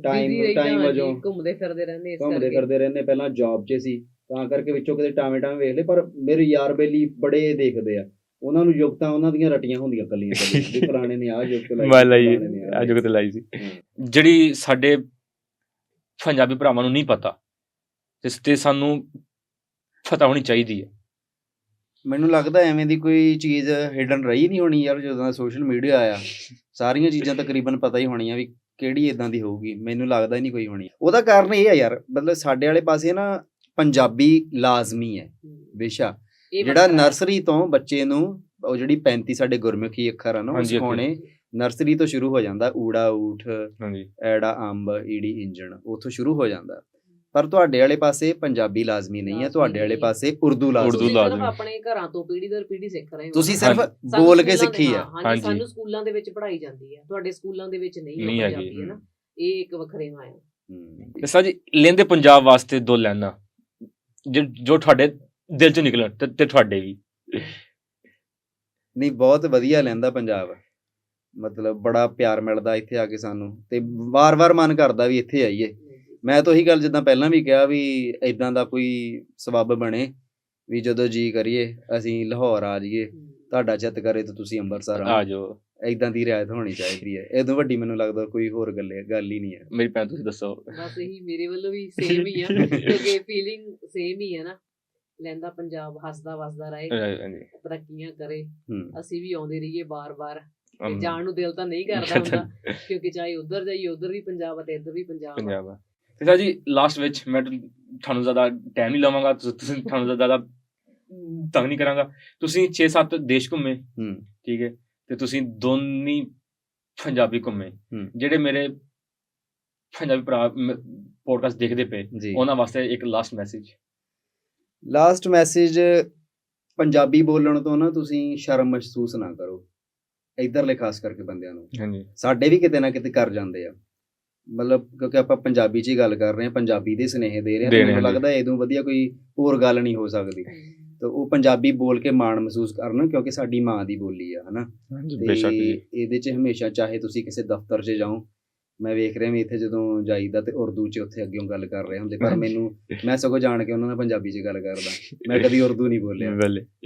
ਟਾਈਮ ਵਜੋਂ ਘੁੰਮਦੇ ਫਿਰਦੇ ਰਹਿੰਦੇ, ਪਹਿਲਾਂ ਜੌਬ 'ਚ ਸੀ ਤਾਂ ਕਰਕੇ ਵਿੱਚੋਂ ਕਿਤੇ ਟਾਵੇਂ ਵੇਖ ਲਏ, ਪਰ ਮੇਰੇ ਯਾਰ ਬੇਲੀ ਬੜੇ ਦੇਖਦੇ ਆ, ਉਹਨਾਂ ਨੂੰ ਯੁਕਤਾਂ ਉਹਨਾਂ ਦੀਆਂ ਰਟੀਆਂ ਹੁੰਦੀਆਂ ਕੱਲੀਆਂ, ਪੁਰਾਣੇ ਨੇ ਆਹ ਯੁਕਤ ਲਾਈ ਸੀ ਜਿਹੜੀ ਸਾਡੇ ਪੰਜਾਬੀ ਭਰਾਵਾਂ ਨੂੰ ਨਹੀਂ ਪਤਾ, ਤੇ ਸਾਨੂੰ ਪਤਾ ਹੋਣੀ ਚਾਹੀਦੀ ਹੈ। ਮੈਨੂੰ ਲੱਗਦਾ ਐਵੇਂ ਦੀ ਕੋਈ ਚੀਜ਼ ਹਿਡਨ ਰਹੀ ਨਹੀਂ ਹੋਣੀ ਯਾਰ, ਜਦੋਂ ਦਾ ਸੋਸ਼ਲ ਮੀਡੀਆ ਆਇਆ ਸਾਰੀਆਂ ਚੀਜ਼ਾਂ ਤਕਰੀਬਨ ਪਤਾ ਹੀ ਹੋਣੀਆਂ ਵੀ ਕਿਹੜੀ ਇਦਾਂ ਦੀ ਹੋਊਗੀ, ਮੈਨੂੰ ਲੱਗਦਾ ਹੀ ਨਹੀਂ ਕੋਈ ਹੋਣੀ। ਉਹਦਾ ਕਾਰਨ ਇਹ ਆ ਯਾਰ, ਮਤਲਬ ਸਾਡੇ ਵਾਲੇ ਪਾਸੇ ਨਾ ਪੰਜਾਬੀ ਲਾਜ਼ਮੀ ਹੈ ਵਿਸ਼ਾ, ਜਿਹੜਾ ਨਰਸਰੀ ਤੋਂ ਬੱਚੇ ਨੂੰ ਉਹ ਜਿਹੜੀ 35 ਸਾਡੇ ਗੁਰਮੁਖੀ ਅੱਖਰ ਆ ਨਾ ਉਹ ਸਿਖਾਉਣੇ ਨਰਸਰੀ ਤੋਂ ਸ਼ੁਰੂ ਹੋ ਜਾਂਦਾ, ਊੜਾ ਊਠ, ਐੜਾ ਅੰਬ, ਈੜੀ ਇੰਜਣ, ਉੱਥੋਂ ਸ਼ੁਰੂ ਹੋ ਜਾਂਦਾ। ਪਰ ਤੁਹਾਡੇ ਵਾਲੇ ਪਾਸੇ ਪੰਜਾਬੀ ਲਾਜ਼ਮੀ ਨਹੀਂ ਹੈ, ਤੁਹਾਡੇ ਵਾਲੇ ਪਾਸੇ ਉਰਦੂ ਲਾਜ਼ਮੀ। ਆਪਣੇ ਘਰਾਂ ਤੋਂ ਪੀੜ੍ਹੀ ਦਰ ਪੀੜ੍ਹੀ ਸਿੱਖ ਰਹੇ ਹੋ, ਤੁਸੀਂ ਸਿਰਫ ਬੋਲ ਕੇ ਸਿੱਖੀ ਹੈ। ਹਾਂਜੀ, ਸਾਨੂੰ ਸਕੂਲਾਂ ਦੇ ਵਿੱਚ ਪੜ੍ਹਾਈ ਜਾਂਦੀ ਹੈ, ਤੁਹਾਡੇ ਸਕੂਲਾਂ ਦੇ ਵਿੱਚ ਨਹੀਂ ਹੈਗੀ ਹੈ ਨਾ, ਇਹ ਇੱਕ ਵੱਖਰੇਵਾ ਹੈ। ਸਰ ਜੀ, ਲਹਿੰਦੇ ਪੰਜਾਬ ਵਾਸਤੇ ਦੋ ਲਾਈਨਾਂ ਜੋ ਤੁਹਾਡੇ ਦਿਲ ਚੋਂ ਨਿਕਲਣ ਤੇ ਤੁਹਾਡੇ ਵੀ। ਨਹੀਂ, ਬਹੁਤ ਵਧੀਆ ਲਹਿੰਦਾ ਪੰਜਾਬ, ਮਤਲਬ ਬੜਾ ਪਿਆਰ ਮਿਲਦਾ ਇੱਥੇ ਆ ਕੇ ਸਾਨੂੰ, ਤੇ ਵਾਰ-ਵਾਰ ਮਨ ਕਰਦਾ ਵੀ ਇੱਥੇ ਆਈਏ। ਮੈਂ ਤਾਂ ਉਹੀ ਗੱਲ ਜਿੱਦਾਂ ਪਹਿਲਾਂ ਵੀ ਕਿਹਾ ਵੀ ਇਦਾਂ ਦਾ ਕੋਈ ਸਬੱਬ ਬਣੇ ਵੀ ਜਦੋਂ ਜੀ ਕਰੀਏ ਅਸੀਂ ਲਾਹੌਰ ਆ ਜਾਈਏ, ਤੁਹਾਡਾ ਚਿੱਤ ਕਰੇ ਤਾਂ ਤੁਸੀਂ ਅੰਮ੍ਰਿਤਸਰ ਆ ਜਾਓ, ਇਦਾਂ ਦੀ ਰਿਆਇਤ ਹੋਣੀ ਚਾਹੀਦੀ ਹੈ। ਇਹਦੋਂ ਵੱਡੀ ਮੈਨੂੰ ਲੱਗਦਾ ਕੋਈ ਹੋਰ ਗੱਲ ਹੀ ਨਹੀਂ ਹੈ। ਮੇਰੀ ਭੈਣ ਤੁਸੀਂ ਦੱਸੋ। ਬਸ ਇਹੀ ਮੇਰੇ ਵੱਲੋਂ ਵੀ ਸੇਮ ਹੀ ਆ, ਕਿਉਂਕਿ ਫੀਲਿੰਗ ਸੇਮ ਹੀ ਹੈ ਨਾ, ਲਹਿੰਦਾ ਪੰਜਾਬ ਹੱਸਦਾ ਵਸਦਾ ਰਹੇ, ਤਰੱਕੀਆਂ ਕਰੇ, ਅਸੀਂ ਵੀ ਆਉਂਦੇ ਰਹੀਏ ਬਾਰ-ਬਾਰ, ਤੇ ਜਾਣ ਨੂੰ ਦਿਲ ਤਾਂ ਨਹੀਂ ਕਰਦਾ ਹੁੰਦਾ, ਕਿਉਂਕਿ ਚਾਹੇ ਉੱਧਰ ਜਾਈਏ ਉੱਧਰ ਵੀ ਪੰਜਾਬ ਆ ਤੇ ਇੱਧਰ ਵੀ ਪੰਜਾਬ ਆ। ਤੇ ਸਰ ਜੀ ਲਾਸਟ ਵਿੱਚ ਮੈਂ ਤੁਹਾਨੂੰ ਜ਼ਿਆਦਾ ਟਾਈਮ ਨਹੀਂ ਲਵਾਂਗਾ, ਤੁਸੀਂ ਤੁਹਾਨੂੰ ਜ਼ਿਆਦਾ ਤੰਗ ਨਹੀਂ ਕਰਾਂਗਾ। ਤੁਸੀਂ 6-7 ਦੇਸ਼ ਘੁੰਮੇ, ਠੀਕ ਹੈ, ਤੇ ਤੁਸੀਂ ਦੋਨੀ ਪੰਜਾਬੀ ਘੁੰਮੇ। ਜਿਹੜੇ ਮੇਰੇ ਪੰਜਾਬੀ ਭਰਾ ਪੋਡਕਾਸਟ ਦੇਖਦੇ ਪਏ ਉਹਨਾਂ ਵਾਸਤੇ ਇੱਕ ਲਾਸਟ ਮੈਸੇਜ, ਪੰਜਾਬੀ ਬੋਲਣ ਤੋਂ ਨਾ ਤੁਸੀਂ ਸ਼ਰਮ ਮਹਿਸੂਸ ਨਾ ਕਰੋ, ਇੱਧਰਲੇ ਖਾਸ ਕਰਕੇ ਬੰਦਿਆਂ ਨੂੰ। ਸਾਡੇ ਵੀ ਕਿਤੇ ਨਾ ਕਿਤੇ ਕਰ ਜਾਂਦੇ ਆ, ਮਤਲਬ ਕਿਉਂਕਿ ਆਪਾਂ ਪੰਜਾਬੀ 'ਚ ਹੀ ਗੱਲ ਕਰ ਰਹੇ ਹਾਂ, ਪੰਜਾਬੀ ਦੇ ਸੁਨੇਹੇ ਦੇ ਰਹੇ ਹਾਂ, ਮੈਨੂੰ ਲੱਗਦਾ ਇਹਦੋਂ ਵਧੀਆ ਕੋਈ ਹੋਰ ਗੱਲ ਨਹੀਂ ਹੋ ਸਕਦੀ। ਤੇ ਉਹ ਪੰਜਾਬੀ ਬੋਲ ਕੇ ਮਾਣ ਮਹਿਸੂਸ ਕਰਨ, ਕਿਉਂਕਿ ਸਾਡੀ ਮਾਂ ਦੀ ਬੋਲੀ ਆ, ਹਨਾ। ਤੇ ਇਹਦੇ 'ਚ ਹਮੇਸ਼ਾ, ਚਾਹੇ ਤੁਸੀਂ ਕਿਸੇ ਦਫ਼ਤਰ 'ਚ ਜਾਓ, ਮੈਂ ਵੇਖ ਰਿਹਾ ਵੀ ਇੱਥੇ ਜਦੋਂ ਜਾਈਦਾ ਤੇ ਉਰਦੂ 'ਚ ਉੱਥੇ ਅੱਗਿਓਂ ਗੱਲ ਕਰ ਰਹੇ ਹੁੰਦੇ, ਪਰ ਮੈਂ ਸਗੋਂ ਜਾਣ ਕੇ ਉਹਨਾਂ ਨਾਲ ਪੰਜਾਬੀ 'ਚ ਗੱਲ ਕਰਦਾ, ਮੈਂ ਕਦੀ ਉਰਦੂ ਨਹੀਂ ਬੋਲਿਆ।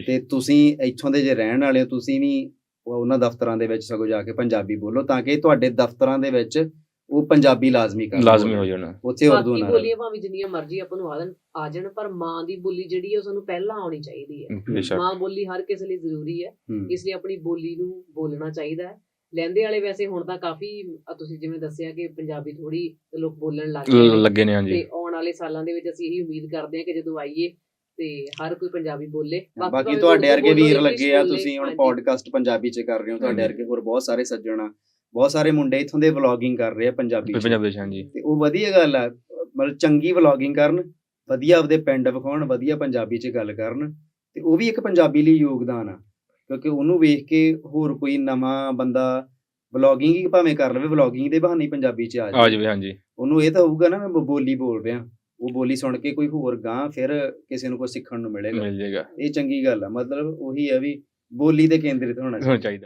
ਤੇ ਤੁਸੀਂ ਇੱਥੋਂ ਦੇ ਜੇ ਰਹਿਣ ਵਾਲੇ ਹੋ, ਤੁਸੀਂ ਵੀ ਉਹਨਾਂ ਦਫ਼ਤਰਾਂ ਦੇ ਵਿੱਚ ਸਗੋਂ ਜਾ ਕੇ ਪੰਜਾਬੀ ਬੋਲੋ, ਤਾਂ ਕਿ ਤੁਹਾਡੇ ਦਫ਼ਤਰਾਂ ਦੇ ਵਿੱਚ ਉਹ ਪੰਜਾਬੀ ਲਾਜ਼ਮੀ ਹੋ ਜਾਣਾ, ਉੱਥੇ ਉਰਦੂ ਨਾ। ਬੋਲੀਆਂ ਭਾਵੇਂ ਜਿੰਨੀਆਂ ਮਰਜ਼ੀ ਆਪਾਂ ਨੂੰ ਆ ਜਾਣ, ਪਰ ਮਾਂ ਦੀ ਬੋਲੀ ਜਿਹੜੀ ਹੈ ਉਹ ਸਾਨੂੰ ਪਹਿਲਾਂ ਆਉਣੀ ਚਾਹੀਦੀ ਹੈ। ਮਾਂ ਬੋਲੀ ਹਰ ਕਿਸੇ ਲਈ ਜ਼ਰੂਰੀ ਹੈ, ਇਸ ਲਈ ਆਪਣੀ ਬੋਲੀ ਨੂੰ ਬੋਲਣਾ ਚਾਹੀਦਾ ਹੈ। ਲਹਿੰਦੇ ਵਾਲੇ ਵੈਸੇ ਹੁਣ ਤਾਂ ਕਾਫੀ, ਤੁਸੀਂ ਜਿਵੇਂ ਦੱਸਿਆ ਕਿ ਪੰਜਾਬੀ ਥੋੜੀ ਲੋਕ ਬੋਲਣ ਲੱਗੇ ਨੇ, ਤੇ ਆਉਣ ਵਾਲੇ ਸਾਲਾਂ ਦੇ ਵਿੱਚ ਅਸੀਂ ਇਹੀ ਉਮੀਦ ਕਰਦੇ ਹਾਂ ਕਿ ਜਦੋਂ ਆਈਏ ਤੇ ਹਰ ਕੋਈ ਪੰਜਾਬੀ ਬੋਲੇ। ਬਾਕੀ ਤੁਹਾਡੇ ਵਰਗੇ ਵੀਰ ਲੱਗੇ ਆ, ਤੁਸੀਂ ਹੁਣ ਪੋਡਕਾਸਟ ਪੰਜਾਬੀ 'ਚ ਕਰ ਰਹੇ ਹੋ, ਤੁਹਾਡੇ ਵਰਗੇ ਹੋਰ ਬਹੁਤ ਸਾਰੇ ਸੱਜਣ ਆ, ਬਹੁਤ ਸਾਰੇ ਮੁੰਡੇ ਇੱਥੋਂ ਦੇ ਵਲੌਗਿੰਗ ਕਰ ਰਹੇ ਆ ਪੰਜਾਬੀ 'ਚ, ਤੇ ਉਹ ਵਧੀਆ ਗੱਲ ਆ। ਮਤਲਬ ਚੰਗੀ ਵਲੌਗਿੰਗ ਕਰਨ, ਵਧੀਆ ਆਪਦੇ ਪਿੰਡ ਵਿਖਾਉਣ, ਵਧੀਆ ਪੰਜਾਬੀ 'ਚ ਗੱਲ ਕਰਨ, ਤੇ ਉਹ ਵੀ ਇੱਕ ਪੰਜਾਬੀ ਲਈ ਯੋਗਦਾਨ ਆ। ਕਿਉਂਕਿ ਉਹਨੂੰ ਵੇਖ ਕੇ ਹੋਰ ਕੋਈ ਨਵਾਂ ਬੰਦਾ ਵਲੌਗਿੰਗ ਹੀ ਭਾਵੇਂ ਕਰ ਲਵੇ, ਵਲੌਗਿੰਗ ਦੇ ਬਹਾਨੇ ਪੰਜਾਬੀ 'ਚ ਆ ਜਾਵੇ, ਉਹਨੂੰ ਇਹ ਤਾਂ ਹੋਊਗਾ ਨਾ ਮੈਂ ਬੋਲੀ ਬੋਲ ਰਿਹਾ, ਉਹ ਬੋਲੀ ਸੁਣ ਕੇ ਕੋਈ ਹੋਰ ਗਾਂ ਫਿਰ ਕਿਸੇ ਨੂੰ ਕੁਝ ਸਿੱਖਣ ਨੂੰ ਮਿਲੇਗਾ। ਇਹ ਚੰਗੀ ਗੱਲ ਆ, ਮਤਲਬ ਉਹੀ ਹੈ ਵੀ ਬੋਲੀ ਤੇ ਕੇਂਦਰਿਤ ਹੋਣਾ ਚਾਹੀਦਾ।